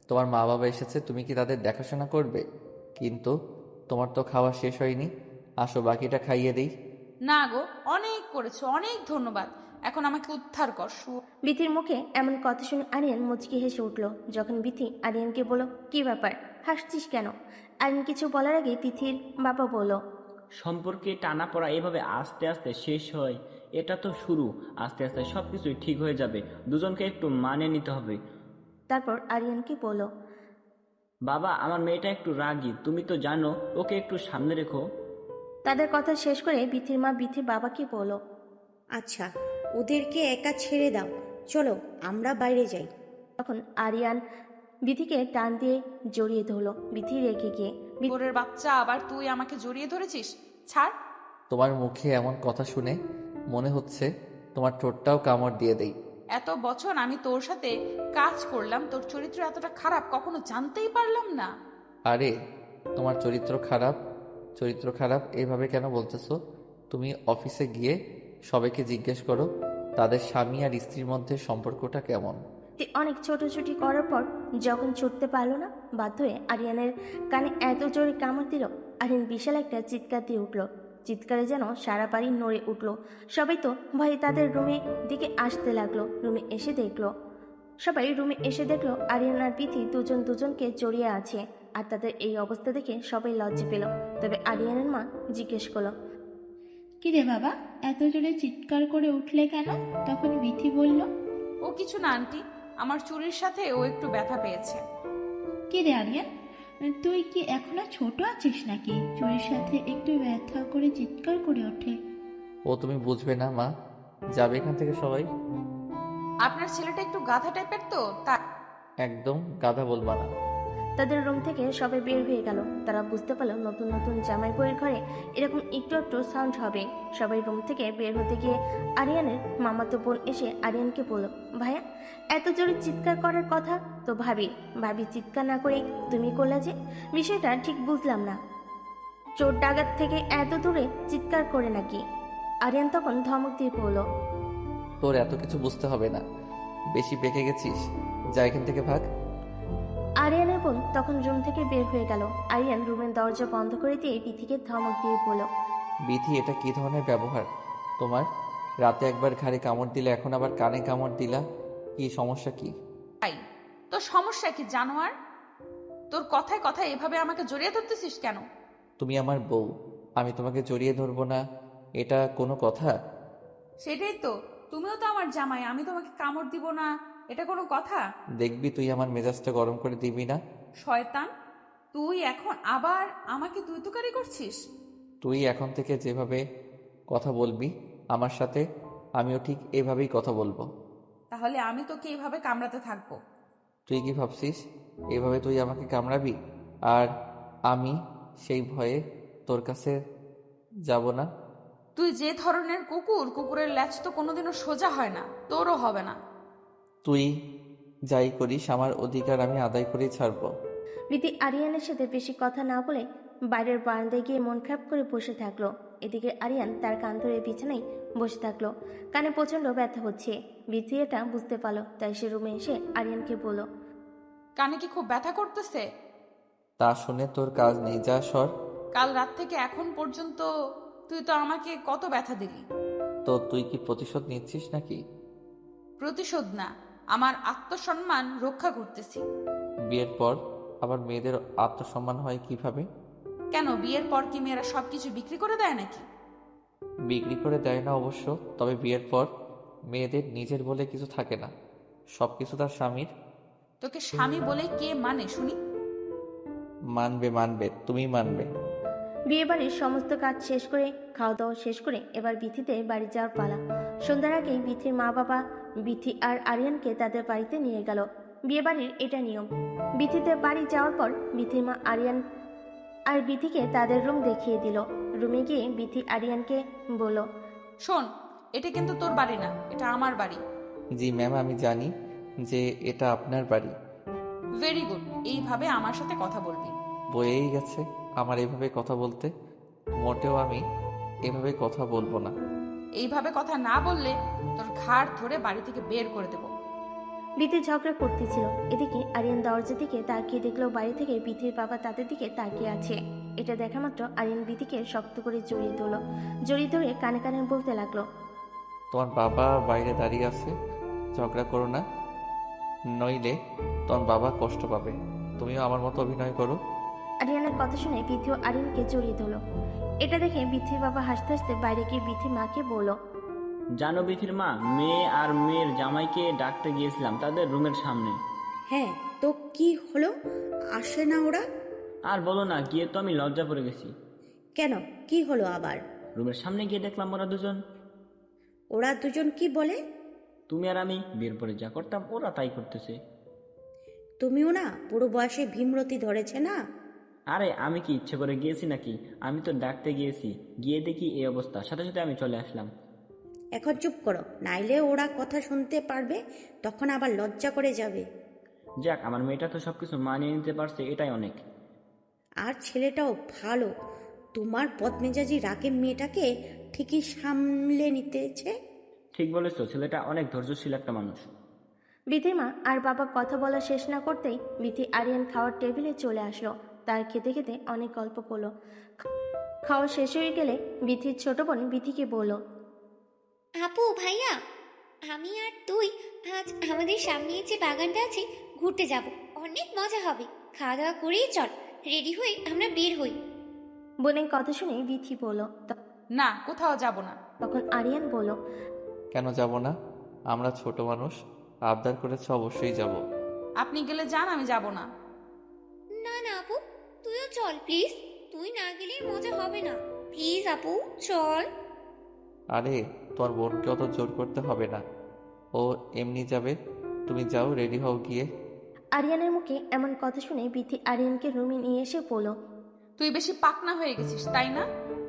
তোমার মা বাবা এসেছে, তুমি কি তাদের দেখাশোনা করবে? কিন্তু তোমার তো খাওয়া শেষ হয়নি, আসো বাকিটা খাইয়ে দিই। না গো, অনেক করেছো, অনেক ধন্যবাদ। এখন আমাকে উদ্ধার কর। বিথির মুখে এমন কথা শুনে আরিয়ান মুচকি হেসে উঠল। যখন বিথি আরিয়ানকে বলল, কি ব্যাপার, হাসছিস কেন? আরিয়ান কিছু বলার আগে বিথির বাবা বলল, সম্পর্কে টানাপড়া এভাবে আস্তে আস্তে শেষ হয়, এটা তো শুরু। আস্তে আস্তে সব কিছুই ঠিক হয়ে যাবে, দুজনকে একটু মানিয়ে নিতে হবে। তারপর আরিয়ানকে বলল, বাবা, আমার মেয়েটা একটু রাগী, তুমি তো জানো, ওকে একটু সামনে রেখো। তাদের কথা শেষ করে বিথির মা বিথির বাবাকে বলল, আচ্ছা, ওদেরকে একা ছেড়ে দাও, চলো আমরা বাইরে যাই। তখন আরিয়ান বিথিকে টান দিয়ে জড়িয়ে ধরলো। বিথি রেখে গিয়ে গোরের বাচ্চা, আবার তুই আমাকে জড়িয়ে ধরেছিস? ছাড়। তোমার মুখে এমন কথা শুনে মনে হচ্ছে তোমার ঠোঁটটাও কামড় দিয়ে দেই। এত বছর আমি তোর সাথে কাজ করলাম, তোর চরিত্র এতটা খারাপ কখনো জানতেই পারলাম না। আরে তোমার চরিত্র খারাপ, চরিত্র খারাপ এভাবে কেন বলতেছো? তুমি অফিসে গিয়ে সবাইকে জিজ্ঞেস করো তাদের স্বামী আর স্ত্রীর মধ্যে সম্পর্কটা কেমন। অনেক ছোটাছুটি করার পর যখন ছুটতে পারলো না, বাধ্য হয়ে আরিয়ানের কানে এত জোরে কামড় দিল, আরিয়ান বিশাল একটা চিৎকার দিয়ে উঠল। চিৎকারে যেন সারা বাড়ি নড়ে উঠল। সবাই তো ভয়ে তাদের রুমে দিকে আসতে লাগলো। সবাই রুমে এসে দেখলো আরিয়ান আর বিথি দুজন দুজনকে জড়িয়ে আছে। আর তাদের এই অবস্থা দেখে সবাই লজ্জা পেল। তবে আরিয়ানের মা জিজ্ঞেস করলো, কি রে বাবা, এত জোরে চিৎকার করে উঠলে কেন? তখন বিথি বলল, ও কিছু না আন্টি, আমার চুরির সাথে ও একটু ব্যথা পেয়েছে। কি রে আরিয়ান, তুই কি এখনো ছোট আছিস নাকি? চুরির সাথে একটু ব্যথা করে চিৎকার করে ওঠে। ও তুমি বুঝবে না মা, যাবে এখান থেকে সবাই। আপনার ছেলেটা একটু গাধা টাইপের তো, তাই। একদম গাধা বলবা না। তাদের রুম থেকে সবাই বের হয়ে গেল। তারা বুঝতে পারলো নতুন নতুন জামাই বউয়ের ঘরে এরকম একটু একটু সাউন্ড হবে। সবাই রুম থেকে বের হতে গিয়ে আরিয়ানের মামাতো বোন এসে আরিয়ানকে বলল, ভাইয়া, এত জোরে চিৎকার করার কথা তো ভাবি চিৎকার না করে তুমি করলা যে, বিষয়টা ঠিক বুঝলাম না। চোর ডাকাত থেকে এত দূরে চিৎকার করে নাকি? আরিয়ান তখন ধমক দিয়ে বলল, তোর এত কিছু বুঝতে হবে না, বেশি পেকে গেছিস, যা এখান থেকে ভাগ। আরিয়ানের বোন তখন রুম থেকে বের হয়ে গেল। আরিয়ান রুমের দরজা বন্ধ করে দিয়ে বিথিকে ধমক দিয়ে বলল, বিথি, এটা কি ধরনের ব্যবহার তোমার? রাতে একবার ঘাড়ে কামড় দিলে, এখন আবার কানে কামড় দিলা, কি সমস্যা কি? তোর সমস্যা কি জানোয়ার? তোর কথায় কথায় এভাবে আমাকে জড়িয়ে ধরতেছিস কেন? তুমি আমার বউ, আমি তোমাকে জড়িয়ে ধরবো না, এটা কোনো কথা? সেটাই তো, তুমিও তো আমার জামাই, আমি তোমাকে কামড় দিব না, এটা কোনো কথা? দেখবি তুই আমার মেজাজটা গরম করে দিবি না। শয়তান, তুই এখন আবার আমাকে তুই তুকারি করছিস? তুই এখন থেকে যেভাবে কথা বলবি আমার সাথে, আমিও ঠিক এভাবেই কথা বলবো। তাহলে আমি তোকে এইভাবে কামড়াতে থাকবো? তুই কি ভাবছিস এভাবে তুই আমাকে কামড়াবি আর আমি সেই ভয়ে তোর কাছে যাব না? তুই যে ধরনের কুকুর, কুকুরের ল্যাচ তো কোনোদিনও সোজা হয় না, তোরও হবে না। তুই যাই করিস আমার অধিকার আমি আদায় করেই ছাড়বো। বিথি আরিয়ানের সাথে বেশি কথা না বলে বাইরের বারান্দায় গিয়ে মন খারাপ করে বসে থাকলো। এদিকে আরিয়ান তার কান ধরে বিছানায় বসে থাকলো। কানে প্রচণ্ড ব্যথা হচ্ছে। বিথি এটা বুঝতে পারলো, তাই সে রুমে এসে আরিয়ানকে বলল, কানে কি খুব ব্যথা করতেছে? তা শুনে তোর কাজ নেই, যা সর। কাল রাত থেকে এখন পর্যন্ত তুই তো আমাকে কত ব্যথা দিলি। তো তুই কি প্রতিশোধ নিচ্ছিস নাকি? প্রতিশোধ না, আমার আত্মসম্মান রক্ষা করতেছি। বিয়ের পর আবার মেয়েদের আত্মসম্মান হয় কিভাবে? কেন, বিয়ের পর কি মেয়েরা সবকিছু বিক্রি করে দেয় নাকি? বিক্রি করে দেয় না অবশ্য, তবে বিয়ের পর মেয়েদের নিজের বলে কিছু থাকে না, সব কিছু তার স্বামীর। তোকে স্বামী বলে কে মানে শুনি? মানবে মানবে, তুমি মানবে। বিয়ে বাড়ির সমস্ত কাজ শেষ করে খাওয়া দাওয়া শেষ করে এবার বিথিতে বাড়ি যাওয়ার পালা। সন্ধ্যার আগেই বিথির মা বাবা বিথি আর আরিয়ানকে তাদের বাড়িতে নিয়ে গেল। বিয়েবাড়ির এটা নিয়ম। বিথিদের বাড়ি যাওয়ার পর বিথির মা আরিয়ান আর বিথিকে তাদের রুম দেখিয়ে দিল। রুমে গিয়ে বিথি আরিয়ানকে বলল, শোন, এটা কিন্তু তোর বাড়ি না, এটা আমার বাড়ি। জি ম্যাম, আমি জানি যে এটা আপনার বাড়ি। ভেরি গুড, এইভাবে আমার সাথে কথা বলবি। বয়েই গেছে আমার এভাবে কথা বলতে। মোটেও আমি এভাবে কথা বলবো না। এইভাবে কথা না বললে তোর ঘাড় ধরে বাড়ি থেকে বের করে দেবো। বিথি ঝগড়া করতেছিল। এদিকে আরিয়ান দরজা দিকে তাকিয়ে দেখলো বাড়ি থেকে বিথির বাবা তাদের দিকে তাকিয়ে আছে। এটা দেখা মাত্র আরিয়ান বিথিকে শক্ত করে জড়িয়ে ধরল। জড়িয়ে ধরে কানে কানে বলতে লাগলো, তোমার বাবা বাইরে দাঁড়িয়ে আছে, ঝগড়া করো না, নইলে তোমার বাবা কষ্ট পাবে। তুমিও আমার মতো অভিনয় করো। আরিয়ানের কথা শুনে বিথিও আরিয়ানকে জড়িয়ে ধরল। এটা দেখে বিথির বাবা হাসতে হাসতে বাইরে গিয়ে বিথির মাকে বলল, জানো বিথির মা, মেয়ে আর মেয়ের জামাইকে ডাকতে গিয়েছিলাম তাদের রুমের সামনে। হ্যাঁ, তো কি হলো? আসে না ওরা? আর বলো না, গিয়ে তো আমি লজ্জা পড়ে গেছি। কেন, কি হলো আবার? রুমের সামনে গিয়ে দেখলাম ওরা দুজন। ওরা দুজন কি বলে? তুমি আর আমি বিয়ের পরে যা করতাম ওরা তাই করতেছে। তুমিও না পুরো বয়সে ভীমরতি ধরেছে না? আরে আমি কি ইচ্ছে করে গিয়েছি নাকি? আমি তো ডাকতে গিয়েছি, গিয়ে দেখি এই অবস্থা, সাথে সাথে আমি চলে আসলাম। এখন চুপ করো, নাইলে ওরা কথা শুনতে পারবে, তখন আবার লজ্জা করে যাবে। যাক, আমার মেয়েটা তো সবকিছু মানিয়ে নিতে পারছে, এটাই অনেক। আর ছেলেটাও ভালো, তোমার বদমেজাজি রাগের মেয়েটাকে ঠিকই সামলে নিতেছে। ঠিক বলেছো, ছেলেটা অনেক ধৈর্যশীল একটা মানুষ। বিথির মা আর বাবা কথা বলা শেষ না করতেই বিথি আরিয়ান খাওয়ার টেবিলে চলে আসলো। তার খেতে খেতে অনেক গল্প করলো। খাওয়া শেষ হয়ে গেলে বিথির ছোট বোন বিথিকে বলল, আপু ভাইয়া, আমি আর তুই আজ আমাদের সামনে যে বাগানটা আছে ঘুরতে যাব। অনেক মজা হবে। খাওয়া দাওয়া করেই চল, রেডি হয়ে আমরা বের হই। বোনের কথা শুনে বিথি বলল। না, কোথাও যাব না। তখন আরিয়ান বলল, কেন যাব না? আমরা ছোট মানুষ, আবদার করেছে, অবশ্যই যাব। আপনি গেলে যান, আমি যাব না। না না আপু, তুইও চল প্লিজ। তুই না গেলে মজা হবে না। প্লিজ আপু চল। আরে তোমার বোনকে অত জোর করতে হবে না, ও এমনি যাবে। তুমি যাও, রেডি হও গিয়ে। আরিয়ানের মুখে এমন কথা শুনে বিথি আরিয়ানকে রুমে নিয়ে এসে বলল, তুই বেশি পাকনা হয়ে গেছিস, তাই না?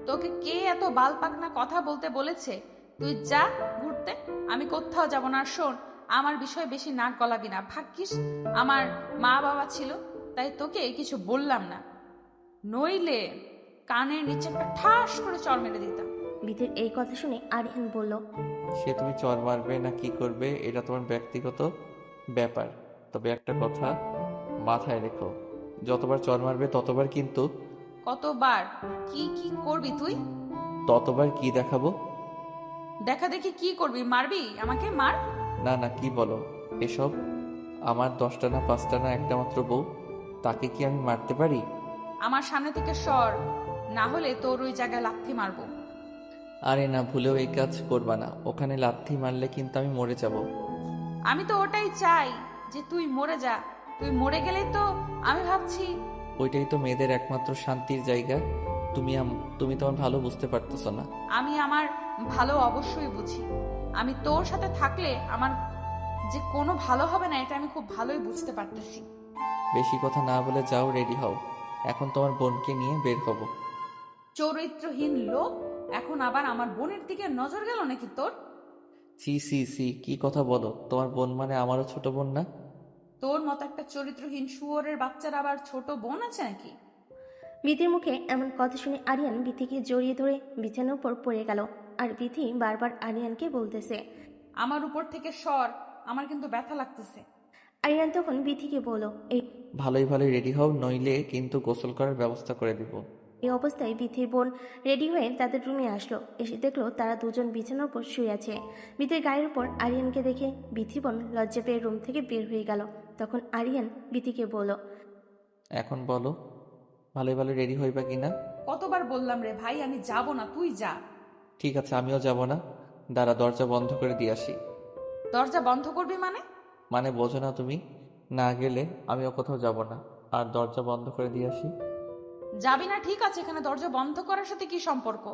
তোকে কে এত বাল পাকনা কথা বলতে বলেছে? তুই যা ঘুরতে, আমি কোথাও যাব না। আর শোন, আমার বিষয়ে বেশি নাক গলাবি না। ভাগ্যিস আমার মা বাবা ছিল, তাই তোকে কিছু বললাম না, নইলে কানের নিচে একটা ঠাস করে চড় মেরে দিতাম। বিথির এই কথা শুনে আরিয়ান বলল, সে তুমি চর মারবে না কি করবে এটা তোমার ব্যক্তিগত ব্যাপার, তবে একটা কথা মাথায় রেখো, যতবার চর মারবে ততবার কিন্তু কতবার কি কি করবি তুই? ততবার কি দেখাবো। দেখা দেখি কি করবি? মারবি আমাকে? মার। না না, কি বলো এসব? আমার 10টা না 5টা না একটা মাত্র বউ, তাকে কি আমি মারতে পারি? আমার সামনে থেকে সর, না হলে তোর ওই জায়গায় লাথি মারবো। আরে না, ভুলেও এই কাজ করবা না, ওখানে লাথি মারলে কিন্তু আমি মরে যাব। আমি তো ওটাই চাই যে তুই মরে যা। তুই মরে গেলেই তো আমি ভাবছি। ওইটাই তো মেয়েদের একমাত্র শান্তির জায়গা। তুমি তোমার ভালো বুঝতে পারতেছো না। আমি আমার ভালো অবশ্যই বুঝি। আমি তোর সাথে থাকলে আমার যে কোনো ভালো হবে না, এটা আমি খুব ভালোই বুঝতে পারতেছি। বেশি কথা না বলে যাও, রেডি হও, এখন তোমার বোনকে নিয়ে বের হব। চরিত্রহীন লোক, এখন আবার আমার বোনের দিকে নজর গেল নাকি তোর? সি সি সি, কি কথা বলো? তোমার বোন মানে আমারও ছোট বোন না? তোর মতো একটা চরিত্রহীন শুয়োরের বাচ্চার আবার ছোট বোন আছে নাকি? বিথির মুখে এমন কথা শুনে আরিয়ান বিথিকে জড়িয়ে ধরে বিছানার উপর পড়ে গেল। আর বিথি বারবার আরিয়ানকে বলতেছে, আমার উপর থেকে সর, আমার কিন্তু ব্যথা লাগতেছে। আরিয়ান তখন বিথিকে বলল, ভালোই ভালোই রেডি হও, নইলে কিন্তু গোসল করার ব্যবস্থা করে দিব। এই অবস্থায় বিথির বোন রেডি হয়ে তাদের রুমে আসলো। এসে দেখলো তারা দুজন বিছানার উপর শুয়ে আছে। বিথির গায়ের উপর আরিয়ানকে দেখে বিথি বোন লজ্জা পেয়ে রুম থেকে বের হয়ে গেল। তখন আরিয়ান বিথিকে বলল, এখন বলো, ভালোই ভালো রেডি হইবা কিনা? কতবার বললাম রে ভাই, আমি যাব না, তুই যা। ঠিক আছে, আমিও যাব না। দাঁড়া, দরজা বন্ধ করে দিয়ে আসি। দরজা বন্ধ করবি মানে? মানে বোঝো না তুমি? না গেলে আমিও কোথাও যাব না, আর দরজা বন্ধ করে দিয়ে আসি। যাবি না, ঠিক আছে, এখানে দরজা বন্ধ করার সাথে কি সম্পর্ক?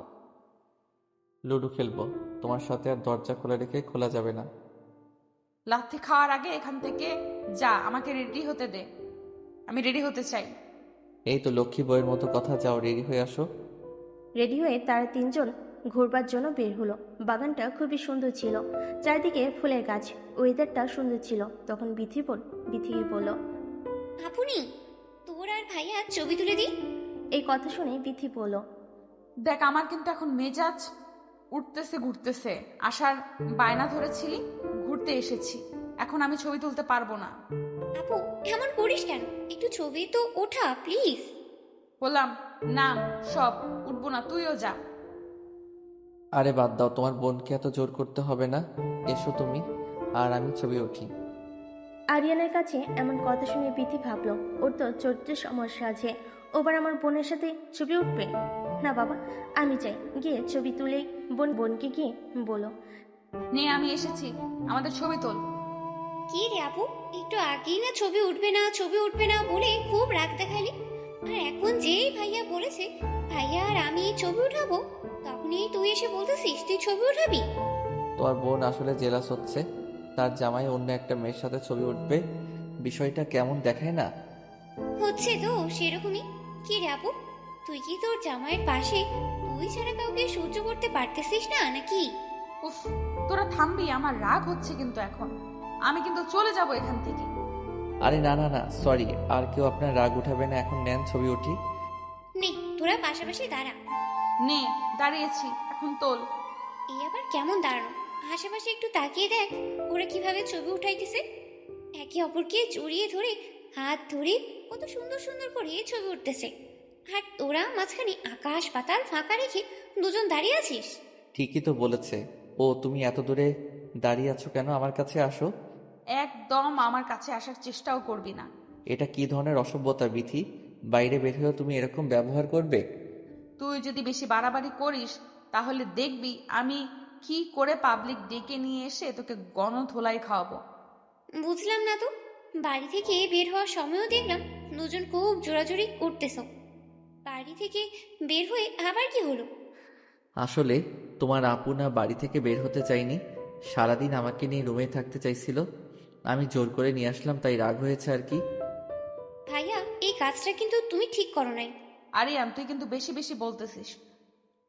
লুডো খেলবো তোমার সাথে, আর দরজা খোলা রেখে খোলা যাবে না। লাথি খাওয়ার আগে এখান থেকে যা, আমাকে রেডি হতে দে, আমি রেডি হতে চাই। এই তো লক্ষ্মী বইয়ের মতো কথা, যাও রেডি হয়ে আসো। রেডি হয়ে তারা তিনজন ঘুরবার জন্য বের হলো। বাগানটা খুবই সুন্দর ছিল, চারিদিকে ফুলের গাছ, ওয়েদারটা সুন্দর ছিল। তখন বিথিকে বলল, আপনি তোর আর ভাইয়া ছবি তুলে দিই। এই কথা শুনে বিথি বলল, দেখ, আমার কিন্তু এখন মেজাজ উঠতেছে ঘুরতেছে। আসার বায়না ধরেছিলি, ঘুরতে এসেছি, এখন আমি ছবি তুলতে পারবো না। আপু এমন করিস কেন, একটু ছবি তো ওঠা প্লিজ। বললাম নাম সব, উঠবো না, তুইও যা। আরে বাদ দাও, তোমার বোনকে এত জোর করতে হবে না। এসো তুমি আর আমি ছবি উঠি। আরিয়ানের কাছে এমন কথা শুনে বিথি ভাবলো, ওর তো চরিত্রের সমস্যা আছে, ওবার আমার বোনের সাথে ছবি উঠবে না। বাবা আমি চাই, গিয়ে ছবি তুলে বোনকে গিয়ে বলো, নে আমি এসেছি, আমাদের ছবি তোল। কি রে আপু, একটু আগেই না ছবি উঠবে না বলে খুব রাগ দেখালি, আর এখন যেই ভাইয়া বলেছে ভাইয়া আর আমি ছবি উঠাবো, তখনই তুই এসে বলতেছিস তুই ছবি উঠাবি। তোমার বোন আসলে জেলাস হচ্ছে, তার জামাই অন্য একটা মেয়ের সাথে ছবি উঠবে। বিষয়টা কেমন দেখায় না? হচ্ছে তো সেরকমই। কি রে আপু, তুই কি তোর জামাইয়ের পাশে তুই ছাড়া কাউকে সহ্য করতে পারতেছিস না নাকি? উফ, তোরা থামবি, আমার রাগ হচ্ছে কিন্তু এখন, আমি কিন্তু চলে যাব এখান থেকে। আরে না না না, সরি, আর কেউ আপনার রাগ উঠাবে না। এখন নেন ছবি উঠি। নে তোরা পাশাপাশি দাঁড়া। নে দাঁড়িয়েছি, এখন তোল। এই আবার কেমন দাঁড়ানো, আশেপাশে একটু তাকিয়ে দেখ ওরা কিভাবে ছবি উঠাইতেছে, একে অপরকে জড়িয়ে ধরে হাত ধরে কত সুন্দর সুন্দর করে ছবি উঠতেছে, আর তোরা মাঝখানে আকাশ পাতাল ফাঁকা রেখে দুজন দাঁড়িয়ে আছিস। ঠিকই তো বলেছে ও। তুমি এত দূরে দাঁড়িয়ে আছো কেন? আমার কাছে আসো। একদম আমার কাছে আসার চেষ্টাও করবি না। এটা কি ধরনের অসভ্যতা বিথি? বাইরে বের হয়েও তুমি এরকম ব্যবহার করবে? তুই যদি বেশি বাড়াবাড়ি করিস তাহলে দেখবি আমি কি করে পাবলিক ডেকে নিয়ে এসে তোকে গণধোলাই খাওয়াবো। বুঝলাম না তো, বাড়ি থেকে বের হওয়ার সময়ও দেখলাম দুজন খুব জোরাজোরি করতেছ, বাড়ি থেকে বের হয়ে আবার কি হলো? আসলে তোমার আপু না বাড়ি থেকে বের হতে চাইনি, সারাদিন আমাকে নিয়ে রুমে থাকতে চাইছিল। আমি জোর করে নিয়ে আসলাম, তাই রাগ হয়েছে আর কি। ভাইয়া এই কাজটা কিন্তু তুমি ঠিক করো নাই। আরিয়ান তুই কিন্তু বেশি বেশি বলতেছিস।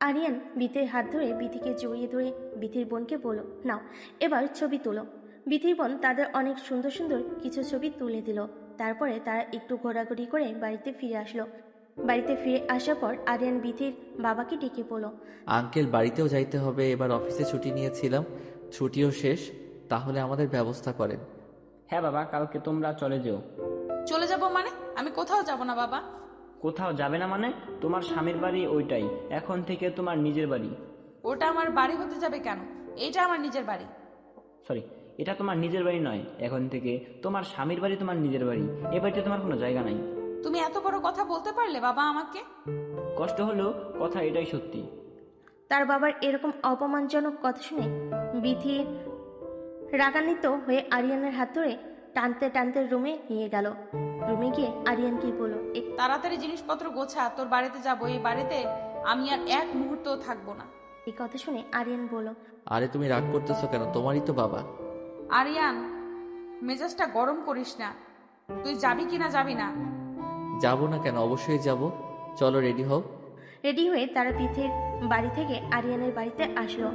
আরিয়ান বিথির হাত ধরে বিথিকে জড়িয়ে ধরে বিথির বোনকে বলো, নাও এবার ছবি তোলো। বিথির বোন তাদের অনেক সুন্দর সুন্দর কিছু ছবি তুলে দিল। তারপরে তারা একটু ঘোরাঘুরি করে বাড়িতে ফিরে আসলো। বাড়িতে ফিরে আসার পর আরিয়ান বিথির বাবাকে ডেকে বলো, আঙ্কেল বাড়িতেও যাইতে হবে, এবার অফিসে ছুটি নিয়েছিলাম, ছুটিও শেষ, তাহলে আমাদের ব্যবস্থা করেন। হ্যাঁ বাবা, কালকে তোমরা চলে যেও। চলে যাব মানে? আমি কোথাও যাব না বাবা। কোথাও যাবে না মানে? তোমার স্বামীর বাড়ি ওইটাই এখন থেকে তোমার নিজের বাড়ি। ওটা আমার বাড়ি হতে যাবে কেন? এটা আমার নিজের বাড়ি। সরি, এটা তোমার নিজের বাড়ি নয়, এখন থেকে তোমার স্বামীর বাড়ি তোমার নিজের বাড়ি। এ বাড়িতে তোমার কোনো জায়গা নাই। তুমি এত বড় কথা বলতে পারলে বাবা আমাকে? কষ্ট হলেও কথা এটাই সত্যি। তার বাবার এরকম অপমানজনক কথা শুনে বিথি রাগান্বিত হয়ে আরিয়ানের হাত ধরে টানতে টানতে রুমে নিয়ে গেল। রুমে গিয়ে আরিয়ানকে বলল, তাড়াতাড়ি জিনিসপত্র গোছা, তোর বাড়িতে যাবো। এই বাড়িতে আমি আর এক মুহূর্তও থাকবো না। এই কথা শুনে আরিয়ান বলল, আরে তুমি রাগ করতেছো কেন? তোমারই তো বাবা। আরিয়ান মেজাজটা গরম করিস না। তুই যাবি কিনা যাবি না? যাবো না কেন? অবশ্যই যাব। চলো রেডি হও। রেডি হয়ে তারা বিথির বাড়ি থেকে আরিয়ানের বাড়িতে আসলো।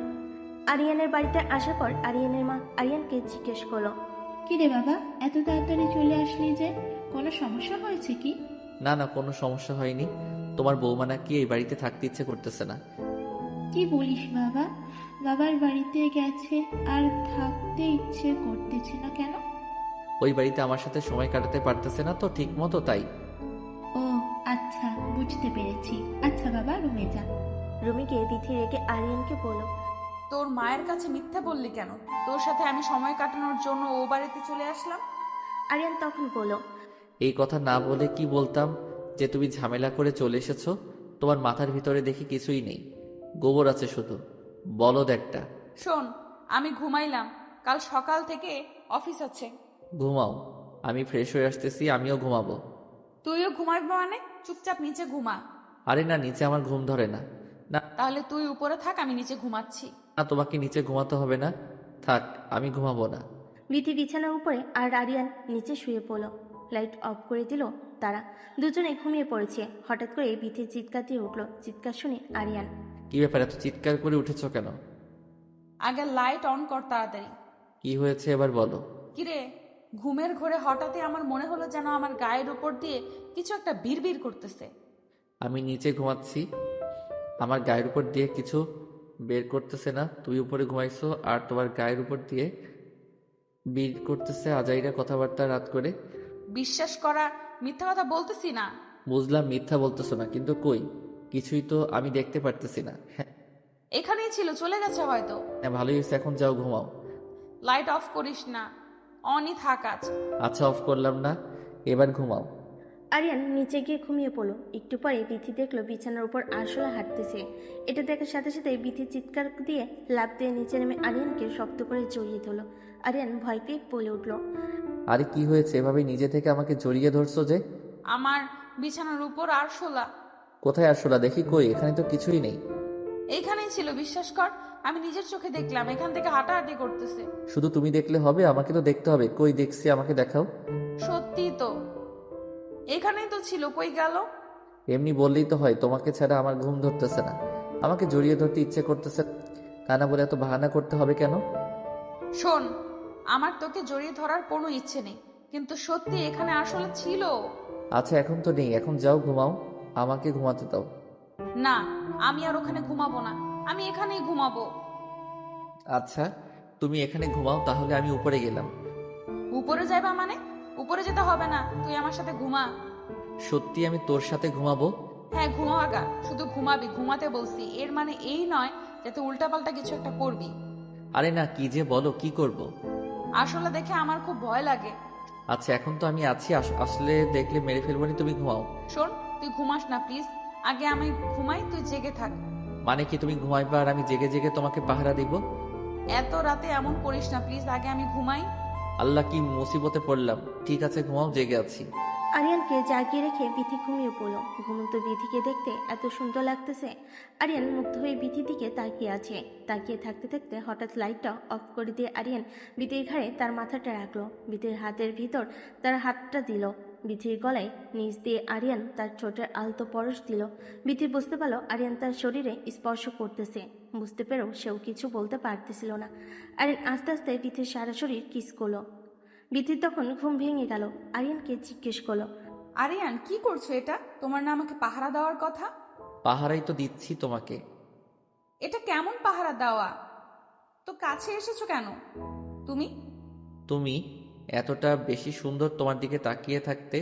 আরিয়ানের বাড়িতে আসার পর আরিয়ানের মা আরিয়ানকে জিজ্ঞেস করলো, কি রে বাবা, এত তাড়াতাড়ি চলে আসলি যে, কোনো সমস্যা হয়েছে কি? না না, কোনো সমস্যা হয়নি। তোমার বৌমা নাকি এই বাড়িতে থাকতে ইচ্ছে করতেছে না। কি বলিস বাবা, বাবার বাড়িতে গেছে আর থাকতে ইচ্ছে করতেছে না কেন? ওই বাড়িতে আমার সাথে সময় কাটাতে পারতেছে না তো ঠিক মতো, তাই। ও আচ্ছা, বুঝতে পেরেছি। আচ্ছা বাবা, রুমে যা। রুমে গিয়ে বিথি রেগে আরিয়ানকে বলল, তোর মায়ের কাছে মিথ্যে বললি কেন? তোর সাথে আমি সময় কাটানোর জন্য ও বাড়িতে চলে আসলাম। আরিয়ান তখন বলল, এই কথা না বলে কি বলতাম যে তুমি ঝামেলা করে চলে এসেছো? তোমার মাথার ভিতরে দেখি কিছুই নেই, গোবর আছে শুধু, বলদ একটা। শোন, আমি ঘুমাইলাম, কাল সকাল থেকে অফিস আছে। ঘুমাও, আমি ফ্রেশ হয়ে আসতেছি, আমিও ঘুমাবো। তুইও ঘুমাবি মানে? চুপচাপ নিচে ঘুমা। আরে না, নিচে আমার ঘুম ধরে না। না তাহলে তুই উপরে থাক, আমি নিচে ঘুমাচ্ছি। না, তোমাকে নিচে ঘুমাতে হবে না, থাক, আমি ঘুমাবো না। বিথি বিছানার উপরে আর আরিয়ান নিচে শুয়ে পড়ল। লাইট অফ করে দিল তারা। দুজনে ঘুমিয়ে পড়েছে। হঠাৎ করে বিথির চিৎকার দিয়ে উঠল। চিৎকার শুনে আরিয়ান, কি ব্যাপার, এত চিৎকার করে উঠেছো কেন? আগে লাইট অন কর তাড়াতাড়ি। কি হয়েছে এবার বলো। কিরে, ঘুমের ঘোরে হঠাৎই আমার মনে হলো যেন আমার গায়ের উপর দিয়ে কিছু একটা বিড়বিড় করতেছে। আমি নিচে ঘুমাচ্ছি, আমার গায়ের উপর দিয়ে কিছু বের করতেছে না। তুই উপরে ঘুমাইছো আর তোমার গায়ের উপর দিয়ে বের করতেছে আজাইরা কথাবার্তা রাত করে। বিশ্বাস করা মিথ্যা কথা বলতেছি না। বুঝলাম মিথ্যা বলতেছো না, কিন্তু কই কিছুই তো আমি দেখতে পারতেছি না। হ্যাঁ এখানেই ছিল, চলে গেছে হয়তো। হ্যাঁ, ভালোই হয়েছে, এখন যাও ঘুমাও। লাইট অফ করিস না, অনই থাক আজ। আচ্ছা, অফ করলাম না, এবার ঘুমাও। আরিয়ান নিচে গিয়ে ঘুমিয়ে পড়ল। একটু পরে বিথি দেখলো বিছানার উপর আরশোলা হাঁটতেছে। এটা দেখার সাথে সাথে বিথি চিৎকার দিয়ে লাফ দিয়ে নিচে নেমে আরিয়ানকে শক্ত করে জড়িয়ে ধরল। আরিয়ান ভয় পেয়ে বলে উঠল, আরে কি হয়েছে, এভাবে নিজে থেকে আমাকে জড়িয়ে ধরছো যে? আমার বিছানার উপর আরশোলা। কোথায় আরশোলা দেখি? কই, এখানে তো কিছুই নেই। এইখানেই ছিল, বিশ্বাস কর, আমি নিজের চোখে দেখলাম, এখান থেকে হাঁটাহাঁটি করতেছে। শুধু তুমি দেখলে হবে, আমাকে তো দেখতে হবে। কই দেখছি, আমাকে দেখাও। সত্যি তো, এখানেই তো ছিল, কই গেল? এমনি বললেই তো হয়, তোমাকে ছাড়া আমার ঘুম ধরতেছে না, আমাকে জড়িয়ে ধরতে ইচ্ছে করতেছে। তা না বলে এত বাহানা করতে হবে কেন? শোন, আমার তোকে জড়িয়ে ধরার কোনো ইচ্ছে নেই, কিন্তু সত্যি এখানে আসলে ছিল। আচ্ছা, এখন তো নেই, এখন যাও ঘুমাও, আমাকে ঘুমাতে দাও। না, আমি আর ওখানে ঘুমাবো না, আমি এখানেই ঘুমাবো। আচ্ছা, তুমি এখানে ঘুমাও, তাহলে আমি উপরে গেলাম। উপরে যাইবা মানে? উপরে যেতে হবে না, তুই আমার সাথে ঘুমা। সত্যি আমি তোর সাথে ঘুমাবো? হ্যাঁ, ঘুমাও আগা, শুধু ঘুমাবি, ঘুমাতে বলছি, এর মানে এই নয় যে তুই উল্টাপাল্টা কিছু একটা করবি। আরে না, কি যে বলো, কি করব? আসলে দেখে আমার খুব ভয় লাগে। আচ্ছা, এখন তো আমি আছি, আসলে দেখলে মেরে ফেলবো নি, তুমি ঘুমাও। শোন, তুই ঘুমাস না প্লিজ, আগে আমি ঘুমাই, তুই জেগে থাক। মানে কি, তুমি ঘুমাইবা আর আমি জেগে জেগে তোমাকে পাহারা দিব? এত রাতে এমন করিস না প্লিজ, আগে আমি ঘুমাই। আল্লাহ, কি মুসিবতে পড়লাম। ঠিক আছে, ঘুমাও, জেগে আছি। আরিয়ানকে জাগিয়ে রেখে বিথি ঘুমিয়ে পড়ল। ঘুমন্ত বিথিকে দেখতে এত সুন্দর লাগতেছে। আরিয়ান মুগ্ধ হয়ে বিথির দিকে তাকিয়ে আছে। তাকিয়ে থাকতে থাকতে হঠাৎ লাইটটা অফ করে দিয়ে আরিয়ান বিথির ঘাড়ে তার মাথাটা রাখলো। বিথির হাতের ভিতর তার হাতটা দিল। বিথির গলায় নিচ দিয়ে আরিয়ান তার ঠোঁটের আলতো পরশ দিল। বিথি বুঝতে পারলো আরিয়ান তার শরীরে স্পর্শ করতেছে। বুঝতে পেরেও সেও কিছু বলতে পারতেছিল না। আরিয়ান আস্তে আস্তে বিথির সারা শরীর কিস করলো। বিথির তখন ঘুম ভেঙে গেল। আরিয়ানকে জিজ্ঞেস করলো, আরিয়ান, কি করছো এটা? তোমার না আমাকে পাহারা দেওয়ার কথা? পাহারাই তো দিচ্ছি তোমাকে। এটা কেমন পাহারা দেওয়া? তো কাছে এসেছো কেন তুমি? তুমি এতটা বেশি সুন্দর, তোমার দিকে তাকিয়ে থাকতে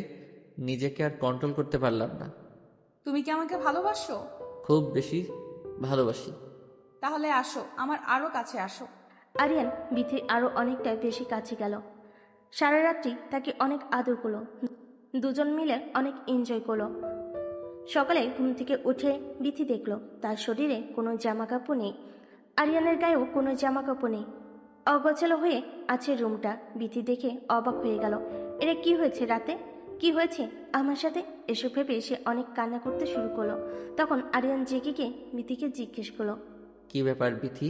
নিজেকে আর কন্ট্রোল করতে পারলাম না। তুমি কি আমাকে ভালোবাসো? খুব বেশি ভালোবাসি। তাহলে আসো, আমার আরো কাছে আসো। আরিয়ান বিথির আরও অনেকটা বেশি কাছে গেল। সারা রাত্রি তাকে অনেক আদর করলো। দুজন মিলে অনেক এনজয় করলো। সকালে ঘুম থেকে উঠে বিথি দেখলো তার শরীরে কোনো জামা কাপড় নেই। আরিয়ানের গায়েও কোনো জামা কাপড় নেই। অগোছালো হয়ে আছে রুমটা। বিথি দেখে অবাক হয়ে গেল। এটা কি হয়েছে রাতে? কি হয়েছে আমার সাথে? এসব ভেবে সে অনেক কান্না করতে শুরু করলো। তখন আরিয়ান জেগে গিয়ে বিথিকে জিজ্ঞেস করলো, কি ব্যাপার বিথি,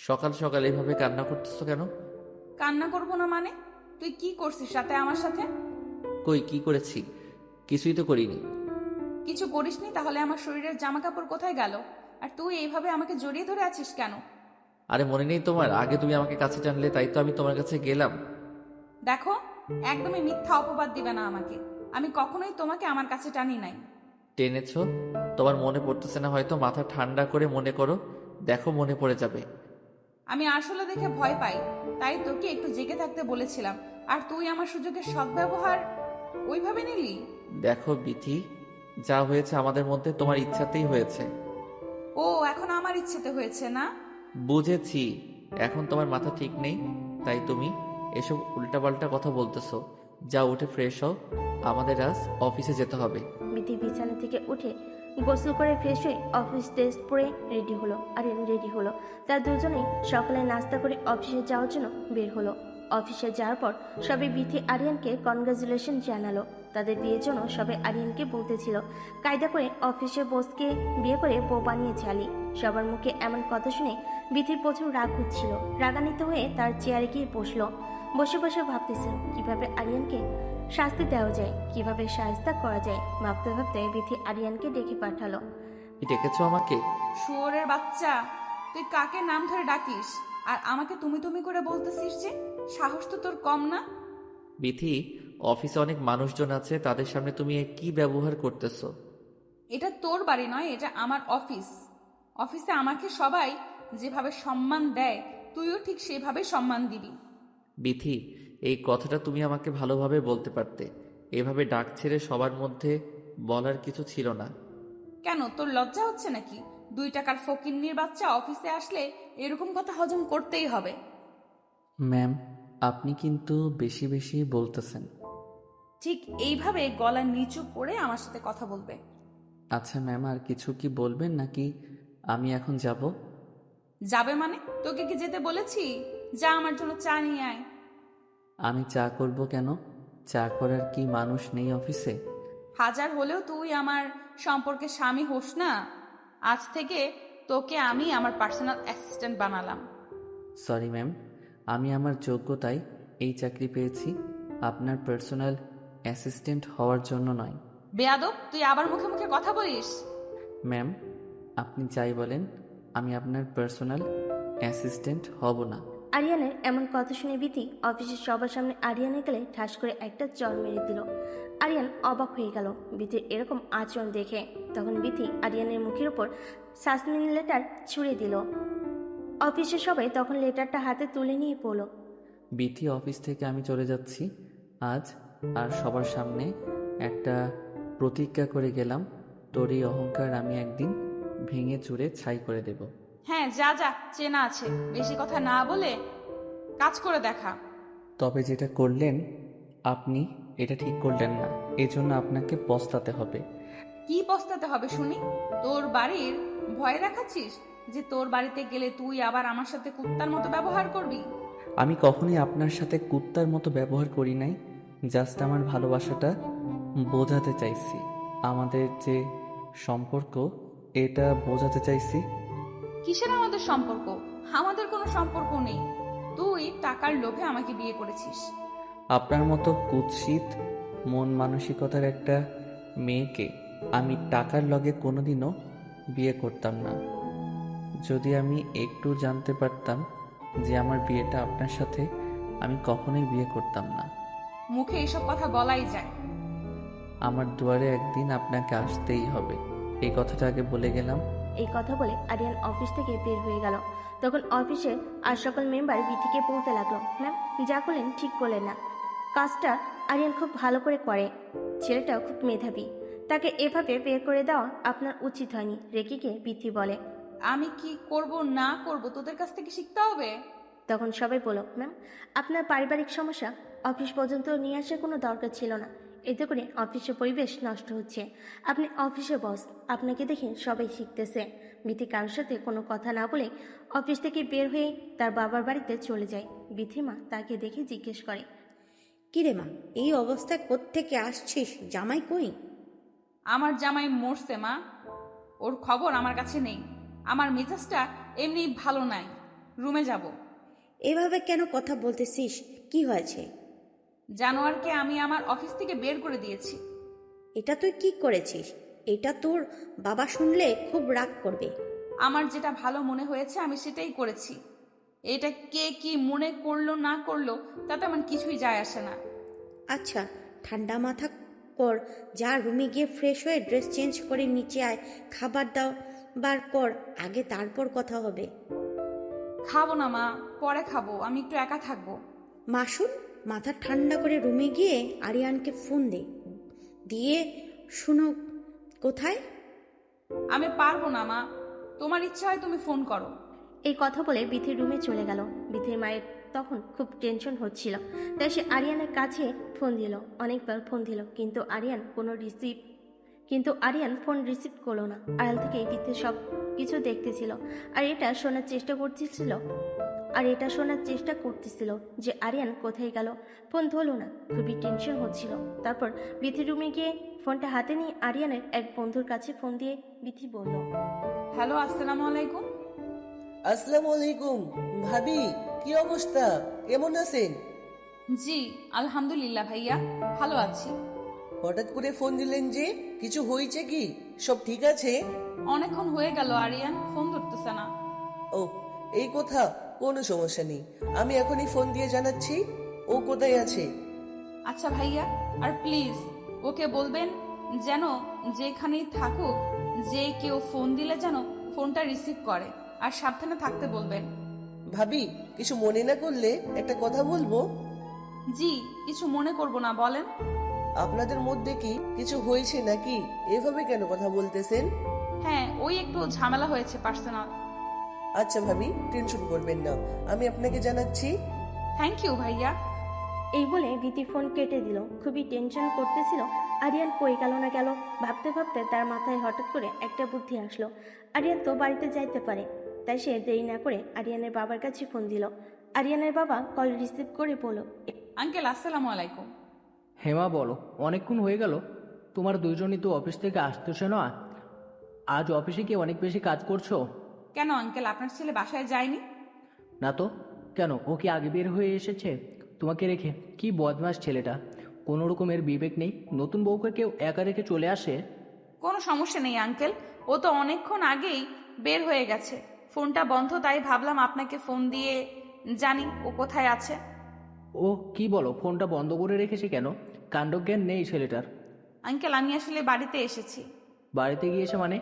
সকাল সকাল এভাবে কান্না করতেছো কেন? কান্না করবো না মানে? তুই কি করছিস রাতে আমার সাথে? কই, কি করেছি? কিছুই তো করিনি। কিছু করিসনি? তাহলে আমার শরীরের জামা কাপড় কোথায় গেল? আর তুই এইভাবে আমাকে জড়িয়ে ধরে আছিস কেন? আরে মনে নেই তোমার? আগে তুমি আমাকে কাছে টানলে, তাই তো আমি তোমার কাছে গেলাম। দেখো, একদমই মিথ্যা অপবাদ দিবে না আমাকে। আমি কখনোই তোমাকে আমার কাছে টানি নাই। টেনেছো? তোমার মনে পড়তেছে না হয়তো, মাথা ঠান্ডা করে মনে করো, দেখো মনে পড়ে যাবে। আমি আসলে দেখে ভয় পাই, তাই তোকে একটু জেগে থাকতে বলেছিলাম, আর তুই আমার সুযোগের সদ্ব্যবহার ওইভাবে নিলি। দেখো বিথি, যা হয়েছে আমাদের মধ্যে তোমার ইচ্ছাতেই হয়েছে। ও, এখন আমার ইচ্ছেতে হয়েছে না? বুঝেছি, এখন তোমার মাথা ঠিক নেই, তাই তুমি এসব উল্টাপাল্টা কথা বলতেছো। যা, উঠে ফ্রেশ হও, আমাদের আজ অফিসে যেতে হবে। বিথি বিছানা থেকে উঠে গোসল করে ফ্রেশ হয়ে অফিস ড্রেস পরে রেডি হলো। আরিয়ান রেডি হলো। তারা দুজনেই সকালে নাস্তা করে অফিসে যাওয়ার জন্য বের হলো। অফিসে যাওয়ার পর সবাই বিথি আরিয়ানকে কনগ্রাচুলেশন জানালো। তাদের বিয়ের জন্য সবাই আরিয়ানকে বলতেছিল কায়দা করে অফিসে বসকে বিয়ে করে বউ বানিয়েছে আলী। সবার মুখে এমন কথা শুনে বিথির প্রচুর রাগ হচ্ছিল। রাগান্বিত হয়ে তার চেয়ারে গিয়ে বসলো। বসে বসে ভাবতেছিল কিভাবে আরিয়ানকে শাস্তি দেওয়া যায়, কিভাবে সাহায্য করা যায়। ভাবতে ভাবতে বিথি আরিয়ানকে ডেকে পাঠালো। কি ডেকেছো আমাকে? শুয়োরের বাচ্চা, তুই কাকে নাম ধরে ডাকিস আর আমাকে তুমি তুমি করে বলতেছিস যে? সাহস তো তোর কম না? বিথি, অফিসে অনেক মানুষজন আছে, তাদের সামনে তুমি এ কি ব্যবহার করতেছো? এটা তোর বাড়ি নয়, এটা আমার অফিস। অফিসে আমাকে সবাই যেভাবে সম্মান দেয় তুইও ঠিক সেভাবে সম্মান দিবি। বিথি, এই কথাটা তুমি আমাকে ভালোভাবে বলতে পারতে। এভাবে ডাক ছেড়ে সবার মধ্যে বলার কিছু ছিল না। কেন, তোর লজ্জা হচ্ছে নাকি? 2 টাকার ফকিন্নির বাচ্চা অফিসে আসলে এরকম কথা হজম করতেই হবে। ম্যাম, আপনি কিন্তু বেশি বেশি বলতেছেন। ঠিক এইভাবে গলা নিচু করে আমার সাথে কথা বলবে। আচ্ছা ম্যাম, আর কিছু কি বলবেন নাকি আমি এখন যাব? যাবে মানে? তোকে কি যেতে বলেছি? যা, আমার জন্য চা নিয়ে আয়। আমি চা করব কেন? চা করার কি মানুষ নেই অফিসে? হাজার হলেও তুই আমার সম্পর্কে স্বামী হোস না। আজ থেকে তোকে আমি আমার পার্সোনাল অ্যাসিস্ট্যান্ট বানালাম। সরি ম্যাম, আমি আমার যোগ্যতায় এই চাকরি পেয়েছি, আপনার পার্সোনাল অ্যাসিস্ট্যান্ট হওয়ার জন্য নয়। বেয়াদব, তুই আবার মুখে মুখে কথা বলিস। ম্যাম, আপনি যাই বলেন, আমি আপনার পার্সোনাল অ্যাসিস্ট্যান্ট হব না। আরিয়ানের এমন কথা শুনে বিথি অফিসের সবার সামনে আরিয়ানে গেলে ঠাস করে একটা চড় মেরে দিল। আরিয়ান অবাক হয়ে গেল বিথির এরকম আচরণ দেখে। তখন বিথি আরিয়ানের মুখের উপর সাসপেন্ড লেটার ছুঁড়ে দিল। অফিসের সবাই তখন লেটারটা হাতে তুলে নিয়ে পড়ল। বিথি, অফিস থেকে আমি চলে যাচ্ছি আজ, আর সবার সামনে একটা প্রতিজ্ঞা করে গেলাম, তোর এই অহংকার আমি একদিন ভেঙে চুরে ছাই করে দেব। হ্যাঁ, যা যা, চেনা আছে। বেশি কথা না বলে কাজ করে দেখা। তবে যেটা করলেন আপনি, এটা ঠিক করলেন না, এজন্য আপনাকে পস্তাতে হবে। কি পস্তাতে হবে শুনি? তোর বাড়ির ভয় দেখাচ্ছিস যে তোর বাড়িতে গেলে তুই আবার আমার সাথে কুত্তার মতো ব্যবহার করবি? আমি কখনোই আপনার সাথে কুত্তার মতো ব্যবহার করি নাই, জাস্ট আমার ভালোবাসাটা বোঝাতে চাইছি। আমাদের যে সম্পর্ক, এটা বোঝাতে চাইছি। কিসের আমাদের সম্পর্ক? আমাদের কোনো সম্পর্ক নেই। তুই টাকার লোভে আমাকে বিয়ে করেছিস। আপনার মতো কুৎসিত মন মানসিকতার একটা মেয়েকে আমি টাকার লগে কোনোদিনও বিয়ে করতাম না। যদি আমি একটু জানতে পারতাম যে আমার বিয়েটা আপনার সাথে, আমি কখনোই বিয়ে করতাম না। মুখে এসব কথা বলাই যায়। আমার দুয়ারে একদিন আপনাকে আসতেই হবে, এই কথাটা আগে বলে গেলাম। এই কথা বলে আরিয়ান অফিস থেকে বের হয়ে গেল। তখন অফিসের আর সকল মেম্বার বিথিকে বলতে লাগলো, ম্যাম যা করলেন ঠিক করলেন না। কাজটা আরিয়ান খুব ভালো করে করে, ছেলেটাও খুব মেধাবী, তাকে এভাবে বের করে দেওয়া আপনার উচিত হয়নি। রেগে গিয়ে বিথি বলে, আমি কি করব না করব তোদের কাছ থেকে শিখতে হবে। তখন সবাই বলো, ম্যাম আপনার পারিবারিক সমস্যা অফিস পর্যন্ত নিয়ে আসার কোনো দরকার ছিল না। এতে করে অফিসের পরিবেশ নষ্ট হচ্ছে। আপনি অফিসে বস, আপনাকে দেখে সবাই শিখতেছে। বিথি কারোর সাথে কোনো কথা না বলে অফিস থেকে বের হয়ে তার বাবার বাড়িতে চলে যায়। বিথির মা তাকে দেখে জিজ্ঞেস করে, কিরে মা, এই অবস্থায় কোত্থেকে আসছিস? জামাই কই? আমার জামাই মরছে মা, ওর খবর আমার কাছে নেই। আমার মেজাজটা এমনি ভালো নাই, রুমে যাব। এভাবে কেন কথা বলতেছিস? কি হয়েছে? জানোয়ারকে আমি আমার অফিস থেকে বের করে দিয়েছি। এটা তুই কি করেছিস? এটা তোর বাবা শুনলে খুব রাগ করবে। আমার যেটা ভালো মনে হয়েছে আমি সেটাই করেছি। এটা কে কি মনে করলো না করলো তাতে আমার কিছুই যায় আসে না। আচ্ছা, ঠান্ডা মাথা কর, যা রুমে গিয়ে ফ্রেশ হয়ে ড্রেস চেঞ্জ করে নিচে আয়, খাবার দাবার কর আগে, তারপর কথা হবে। খাবো না মা, পরে খাবো, আমি একটু একা থাকবো। মাসুল, মাথা ঠান্ডা করে রুমে গিয়ে আরিয়ানকে ফোন দিয়ে শুনো কোথায়। আমি পারবো না মা, তোমার ইচ্ছা হয় তুমি ফোন করো। এই কথা বলে বিথির রুমে চলে গেল। বিথির মায়ের তখন খুব টেনশন হচ্ছিল, তাই সে আরিয়ানের কাছে ফোন দিল। অনেকবার ফোন দিল, কিন্তু আরিয়ান ফোন রিসিভ করলো না। আড়াল থেকে বিথি সব কিছু দেখতেছিল আর এটা শোনার চেষ্টা করতেছিল। আর এটা শোনার চেষ্টা করতেছিল যে আরিয়ান কোথায় গেল। ফোন ধরলো না, খুবই টেনশন হচ্ছিল। তারপর বিথি রুমে গিয়ে ফোনটা হাতে নিয়ে আরিয়ানের এক বন্ধুর কাছে ফোন দিয়ে বিথি বলল, হ্যালো, আসসালামু আলাইকুম। আসসালামু আলাইকুম। ভাবি, কি অবস্থা, কেমন আছেন? জি আলহামদুলিল্লাহ ভাইয়া, ভালো আছি। হঠাৎ করে ফোন দিলেন যে, কিছু হয়েছে কি? সব ঠিক আছে? অনেকক্ষণ হয়ে গেল আরিয়ান ফোন ধরতেছে না। ও, এই কথা। কোনো সমস্যা নেই, আমি এখনই ফোন দিয়ে জানাচ্ছি ও কোথায় আছে। আচ্ছা ভাইয়া, আর প্লিজ ওকে বলবেন যেন যেখানেই থাকুক, যে কেউ ফোন দিলে যেন ফোনটা রিসিভ করে, আর সাবধানে থাকতে বলবেন। ভাবি, কিছু মনে না করলে একটা কথা বলবো। জি, কিছু মনে করব না, বলেন। আপনাদের মধ্যে কি কিছু হয়েছে নাকি? এভাবে কেন কথা বলতেছেন? হ্যাঁ, ওই একটু ঝামেলা হয়েছে পার্সোনাল। আচ্ছা ভাবি, টেনশন করবেন না, আমি আপনাকে জানাচ্ছি। থ্যাংক ইউ ভাইয়া। এই বলে বিথি ফোন কেটে দিল। খুবই টেনশন করতেছিল আরিয়ান কই গেল না গেল। ভাবতে ভাবতে তার মাথায় হঠাৎ করে একটা বুদ্ধি আসলো। আরিয়ান তো বাড়িতে যাইতে পারে, তাই সে দেরি না করে আরিয়ানের বাবার কাছে ফোন দিল। আরিয়ানের বাবা কল রিসিভ করে বলল, আঙ্কেল আসসালামু আলাইকুম। হেমা, বলো, অনেকক্ষণ হয়ে গেল। তোমার দুইজনই তো অফিস থেকে আসতেছে না? আজ অফিসে কি অনেক বেশি কাজ করছো? কেন আঙ্কেল, আপনার ছেলে বাসায় যায়নি? না তো, কেন? ও কি আগে বের হয়ে এসেছে তোমাকে রেখে? কি বদমাস ছেলেটা, কোনো রকমের বিবেক নেই। নতুন বউকে কেউ একা রেখে চলে আসে? কোনো সমস্যা নেই আঙ্কেল, ও তো অনেকক্ষণ আগেই বের হয়ে গেছে। ফোনটা বন্ধ, তাই ভাবলাম আপনাকে ফোন দিয়ে জানি ও কোথায় আছে। ও কি বলো, ফোনটা বন্ধ করে রেখেছে কেন? কাণ্ডজ্ঞান নেই ছেলেটার। আঙ্কেল, আমি আসলে বাড়িতে এসেছি। বাড়িতে গিয়েছে মানে?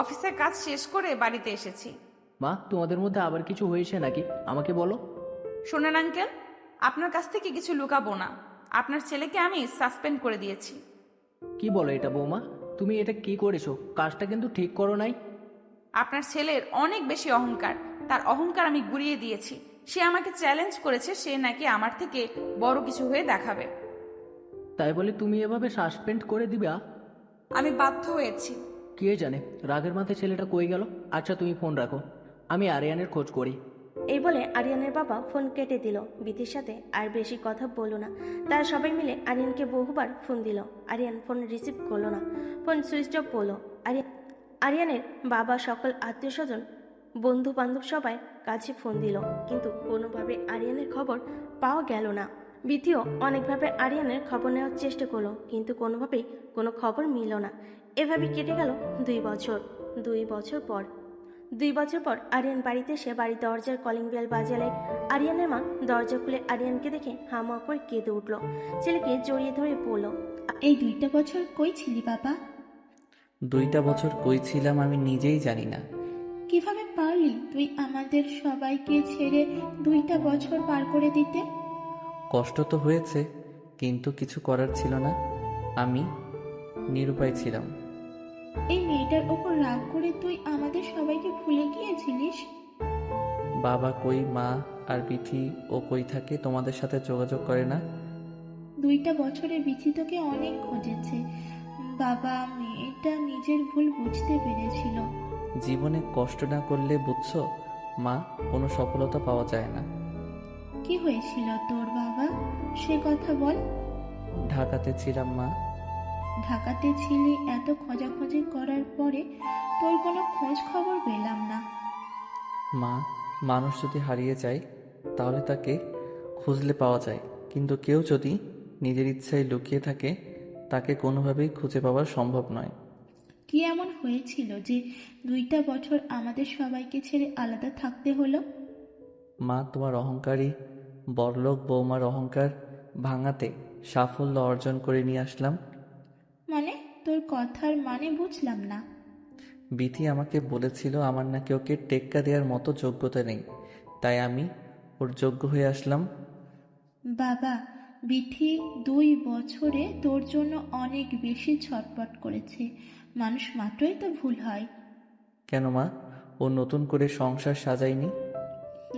অফিসের কাজ শেষ করে বাড়িতে এসেছি। মা, তোমাদের মধ্যে আবার কিছু হয়েছে নাকি? আমাকে বলো। শোনেন আঙ্কেল, আপনার কাছ থেকে কিছু লুকাবো না। আপনার ছেলেকে আমি সাসপেন্ড করে দিয়েছি। কি বলো এটা বৌমা? তুমি এটা কি করেছো? কাজটা কিন্তু ঠিক করো নাই। আপনার ছেলের অনেক বেশি অহংকার, তার অহংকার আমি গুড়িয়ে দিয়েছি। সে আমাকে চ্যালেঞ্জ করেছে, সে নাকি আমার থেকে বড় কিছু হয়ে দেখাবে। তাই বলে তুমি এভাবে সাসপেন্ড করে দিবা? আমি বাধ্য হয়েছি। কে জানে রাগের মাথায় ছেলেটা কই গেল। আচ্ছা, তুমি ফোন রাখো, আমি আরিয়ানের খোঁজ করি। এই বলে আরিয়ানের বাবা ফোন কেটে দিল। বিথির সাথে আর বেশি কথা বলল না। তারা সবাই মিলে আরিয়ানকে বহুবার ফোন দিল। আরিয়ান ফোন রিসিভ করলো না, ফোন সুইচ অফ করলো। আরিয়ানের বাবা সকল আত্মীয় স্বজন বন্ধু বান্ধব সবাই কাছে ফোন দিল, কিন্তু কোনোভাবে আরিয়ানের খবর পাওয়া গেল না। বিথিও অনেকভাবে আরিয়ানের খবর নেওয়ার চেষ্টা করলো, কিন্তু কোনোভাবেই কোনো খবর মিলল না। এভাবে কেটে গেল 2 বছর। 2 বছর পর আরিয়ান বাড়িতে এসে বাড়ির দরজার কলিং বেল বাজালে আরিয়ানের মা দরজা খুলে আরিয়ানকে দেখে হামা করে কেঁদে উঠল। ছেলেকে জড়িয়ে ধরে বলল, এই 2টা বছর কই ছিলি বাবা? 2টা বছর কই ছিলাম আমি নিজেই জানি না। কিভাবে পারলি তুই আমাদের সবাইকে ছেড়ে 2টা বছর পার করে দিতে? কষ্ট তো হয়েছে, কিন্তু কিছু করার ছিল না। আমি নিরুপায় ছিলাম। এই মেয়েটার ওপর রাগ করে তুই আমাদের সবাইকে ভুলে গিয়েছিলিস? বাবা কই, মা আর বিথি ও কই থাকে? তোমাদের সাথে যোগাযোগ করে না? 2টা বছরে বিথি তোকে অনেক খুঁজেছে বাবা। মেয়েটা নিজের ভুল বুঝতে পেরেছিল। জীবনে কষ্ট না করলে বুঝছো মা, কোনো সফলতা পাওয়া যায় না। কি হয়েছিল তোর বাবা, সে কথা বল। ঢাকাতে ছিলাম মা। ঢাকাতে ছিলি, এত খোঁজাখুঁজি করার পরে তোর কোনো খোঁজ খবর পেলাম না। মা, মানুষ যদি হারিয়ে যায় তাহলে তাকে খুঁজলে পাওয়া যায়, কিন্তু কেউ যদি নিজের ইচ্ছায় লুকিয়ে থাকে তাকে কোনোভাবেই খুঁজে পাওয়া সম্ভব নয়। কি এমন হয়েছিল যে 2টা বছর আমাদের সবাইকে ছেড়ে আলাদা থাকতে হলো? মা, তোমার অহংকারী বড়লোক বৌমার অহংকার ভাঙাতে সাফল্য অর্জন করে নিয়ে আসলাম। মানে তোর কথার মানে বুঝলাম না। বিথি আমাকে বলেছিল আমার নাকি ওকে টেক্কা দেওয়ার মতো যোগ্যতা নেই, তাই আমি ওর যোগ্য হয়ে আসলাম। বাবা, বিথি 2 বছরে তোর জন্য অনেক বেশি ছটপট করেছে। মানুষ মাত্রই তো ভুল হয়। কেন মা, ও নতুন করে সংসার সাজায়নি?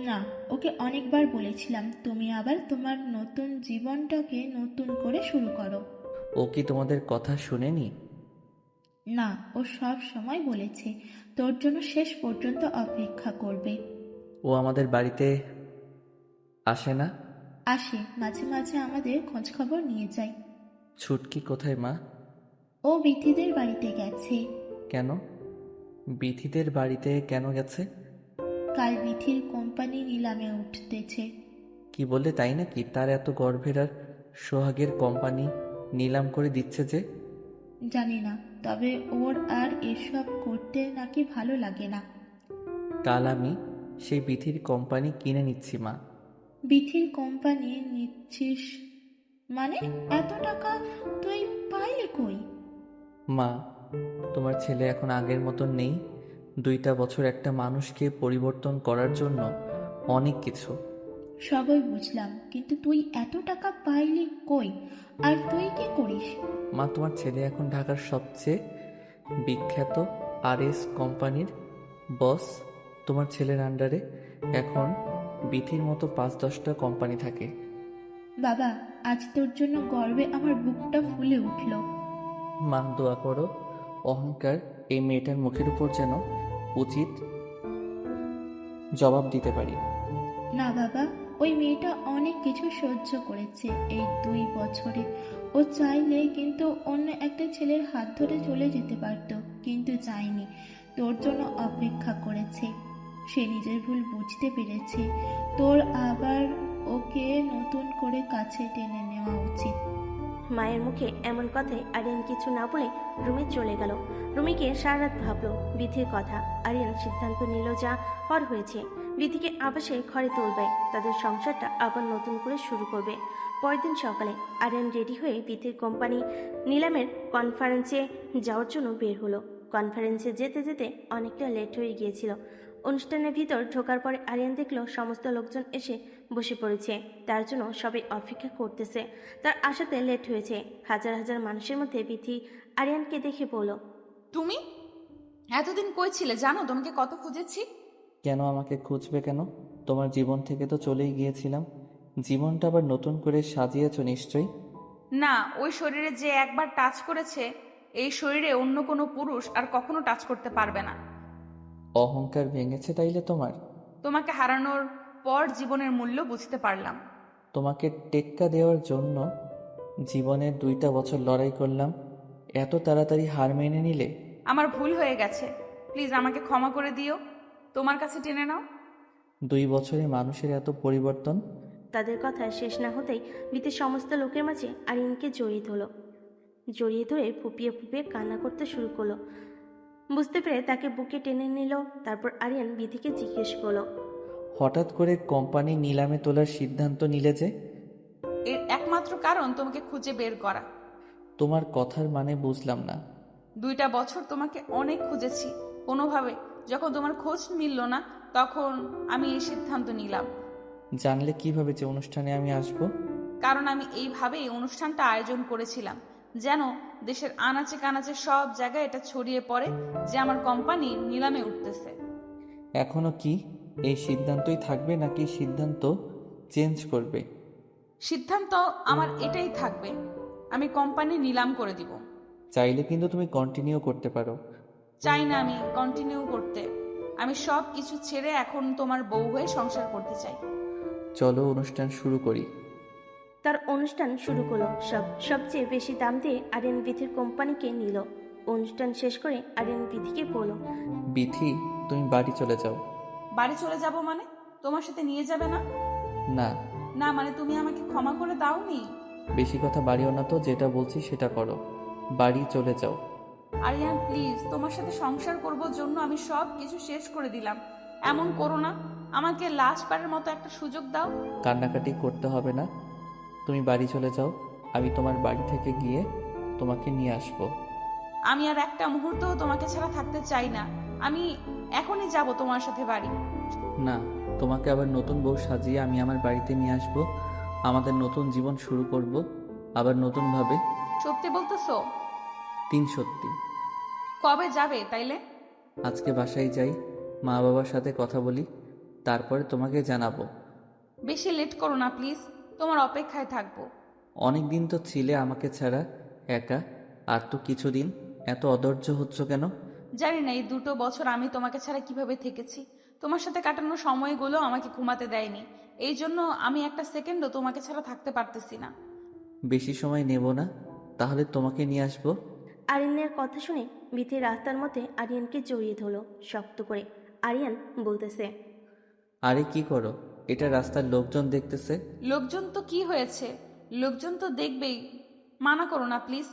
না, ওকে অনেকবার বলেছিলাম তুমি আবার তোমার নতুন জীবনটাকে নতুন করে শুরু করো। ও কি তোমাদের কথা শুনেনি? না, ও সব সময় বলেছে তোর জন্য শেষ পর্যন্ত অপেক্ষা করবে। ও ও আমাদের বাড়িতে আসে না? আসে, মাঝে মাঝে আমাদের খোঁজ খবর নিয়ে যায়। ছুটকি কোথায় মা? ও বিথিদের বাড়িতে গেছে। কেন? বিথিদের বাড়িতে কেন গেছে? কাল বিথির কোম্পানি নিলামে উঠতেছে। কি বললে, তাই নাকি? তার এত গর্ভের আর সোহাগের কোম্পানি নিলাম করে দিচ্ছে যে? জানি না, তবে ওর আর এসব করতে নাকি ভালো লাগে না। কাল আমি সেই বিথির কোম্পানি কিনে নিচ্ছি মা। বিথির কোম্পানি নিচ্ছিস মানে? এত টাকা তুই পাইলি কই? মা, তোমার ছেলে এখন আগের মতন নেই। 2টা বছর একটা মানুষকে পরিবর্তন করার জন্য অনেক কিছু। সবই বুঝলাম, কিন্তু তুই এত টাকা পাইলি কই? আর তুই কি করিস? মা, তোমার ছেলে এখন ঢাকার সবচেয়ে বিখ্যাত RS কোম্পানির বস। তোমার ছেলের আন্ডারে এখন বিথির মতো 5-10টা কোম্পানি থাকে। বাবা, আজ তোর জন্য গর্বে আমার বুকটা ফুলে উঠল। মা, দোয়া করো অহংকার এই মেয়েটার মুখের উপর যেন উচিত জবাব দিতে পারি। না বাবা, ওই মেয়েটা অনেক কিছু সহ্য করেছে এই 2 বছরে। ও চাইলে কিন্তু অন্য একটা ছেলের হাত ধরে চলে যেতে পারত, কিন্তু চায়নি। তোর জন্য অপেক্ষা করেছে। সে নিজের ভুল বুঝতে পেরেছে। তোর আবার ওকে নতুন করে কাছে টেনে নেওয়া উচিত। মায়ের মুখে এমন কথায় আরিয়ান কিছু না বলে রুমে চলে গেল। রুমে গিয়ে সারা রাত ভাবলো বিথির কথা। আরিয়ান সিদ্ধান্ত নিল যা হওয়ার হয়েছে, বিথিকে আবার সে ঘরে তুলবে, তাদের সংসারটা আবার নতুন করে শুরু করবে। পরের দিন সকালে আরিয়ান রেডি হয়ে বিথির কোম্পানি নিলামের কনফারেন্সে যাওয়ার জন্য বের হলো। কনফারেন্সে যেতে যেতে অনেকটা লেট হয়ে গিয়েছিল। অনুষ্ঠানের ভিতর ঢোকার পরে আরিয়ান দেখলো সমস্ত লোকজন এসে বসে পড়েছে, তার জন্য সবাই অপেক্ষা করতেছে। তার আসাতে লেট হয়েছে। হাজার হাজার মানুষের মধ্যে বিথি আরিয়ানকে দেখে বলল, তুমি এতদিন কই ছিলে জানো? তোমাকে কত খুঁজেছি। কেন আমাকে খুঁজবে কেন? তোমার জীবন থেকে তো চলেই গিয়েছিলাম। জীবনটা আবার নতুন করে সাজিয়েছ নিশ্চয়ই। না, ওই শরীরে যে একবার টাচ করেছে, এই শরীরে অন্য কোনো পুরুষ আর কখনো টাচ করতে পারবে না। অহংকার ভেঙেছে তাইলে তোমার? তোমাকে হারানোর পর জীবনের মূল্য বুঝতে পারলাম। তোমাকে টেক্কা দেওয়ার জন্য জীবনের 2টা বছর লড়াই করলাম, এত তাড়াতাড়ি হার মেনে নিলে? আমার ভুল হয়ে গেছে, প্লিজ আমাকে ক্ষমা করে দিও। তোমার কাছে টেনে নাও। 2 বছরে মানুষের এত পরিবর্তন? তাদের কথা শেষ না হতেই বিথি সমস্ত লোকের মাঝে আরিয়ানকে জড়িয়ে ধরলো। জড়িয়ে ধরে ফুপিয়ে ফুপিয়ে কান্না করতে শুরু করলো। বুঝতে পেরে তাকে বুকে টেনে নিল। তারপর আরিয়ান বিথিকে জিজ্ঞেস করলো, হঠাৎ করে কোম্পানি নিলামে তোলার সিদ্ধান্ত নিলে যে? এর একমাত্র কারণ তোমাকে খুঁজে বের করা। তোমার কথার মানে বুঝলাম না। 2টা বছর তোমাকে অনেক খুঁজেছি, কোনোভাবে যখন তোমার খোঁজ মিলল না, তখন আমি এই সিদ্ধান্ত নিলাম। জানলে কিভাবে যে অনুষ্ঠানে আমি আসব? কারণ আমি এইভাবেই অনুষ্ঠানটা আয়োজন করেছিলাম, যেন দেশের আনাচে কানাচে সব জায়গায় এটা ছড়িয়ে পড়ে যে আমার কোম্পানি নিলামে উঠতেছে। এখনো কি এই সিদ্ধান্তই থাকবে নাকি সিদ্ধান্ত চেঞ্জ করবে? সিদ্ধান্ত আমার এটাই থাকবে, আমি কোম্পানি নিলাম করে দিব। চাইলে কিন্তু তুমি কন্টিনিউ করতে পারো। চাই না আমি কন্টিনিউ করতে। আমি সব কিছু ছেড়ে এখন তোমার বউ হয়ে সংসার করতে চাই। চলো অনুষ্ঠান শুরু করি। তার অনুষ্ঠান শুরু করলো। সবচেয়ে বেশি দাম দিয়ে আরিয়ান বিথির কোম্পানিকে নিল। অনুষ্ঠান শেষ করে আরিয়ান বিথিকে বলল, বিথি, তুমি বাড়ি চলে যাও। বাড়ি চলে যাব মানে? তোমার সাথে নিয়ে যাবে না? না। না মানে তুমি আমাকে ক্ষমা করে দাওনি? বেশি কথা বাড়িও না তো, যেটা বলছি সেটা করো। বাড়ি চলে যাও। আরিয়ান প্লিজ, তোমার সাথে সংসার করব জন্য আমি সব কিছু শেষ করে দিলাম। এমন করো না, আমাকে লাস্ট বারের মতো একটা সুযোগ দাও। কান্নাকাটি করতে হবে না, তুমি বাড়ি চলে যাও। আমি তোমার বাড়ি থেকে গিয়ে তোমাকে নিয়ে আসব। আমি আর একটা মুহূর্তও তোমাকে ছাড়া থাকতে চাই না। আমি এখনই যাব তোমার সাথে বাড়ি। না, তোমাকে আবার নতুন বউ সাজিয়ে আমি আমার বাড়িতে নিয়ে আসব। আমাদের নতুন জীবন শুরু করব, আবার নতুনভাবে। সত্যি বলতেছো? 3 সত্যি। কবে যাবে তাইলে? আজকে বাসায় যাই, মা বাবার সাথে কথা বলি, তারপরে তোমাকে জানাবো। বেশি লেট করো না প্লিজ, তোমার অপেক্ষায় থাকবো। অনেক দিন তো ছিলে আমাকে ছাড়া একা, আর তো কিছুদিন। এত অধৈর্য হচ্ছ কেন? জানি না এই 2 বছর আমি তোমাকে ছাড়া কিভাবে থেকেছি। তোমার সাথে কাটানো সময়গুলো আমাকে ঘুমাতে দেয়নি। এই জন্য আমি একটা সেকেন্ডও তোমাকে ছাড়া থাকতে পারতেছি না। বেশি সময় নেব না, তাহলে তোমাকে নিয়ে আসবো। আরিয়ানের কথা শুনে বিথি রাস্তার মধ্যে আরিয়ানকে জড়িয়ে ধরলো শক্ত করে। আরিয়ান বলতেছে, আরে কি করো, এটা রাস্তার লোকজন দেখতেছে। লোকজন তো কি হয়েছে, লোকজন তো দেখবেই। মানা করো না প্লিজ।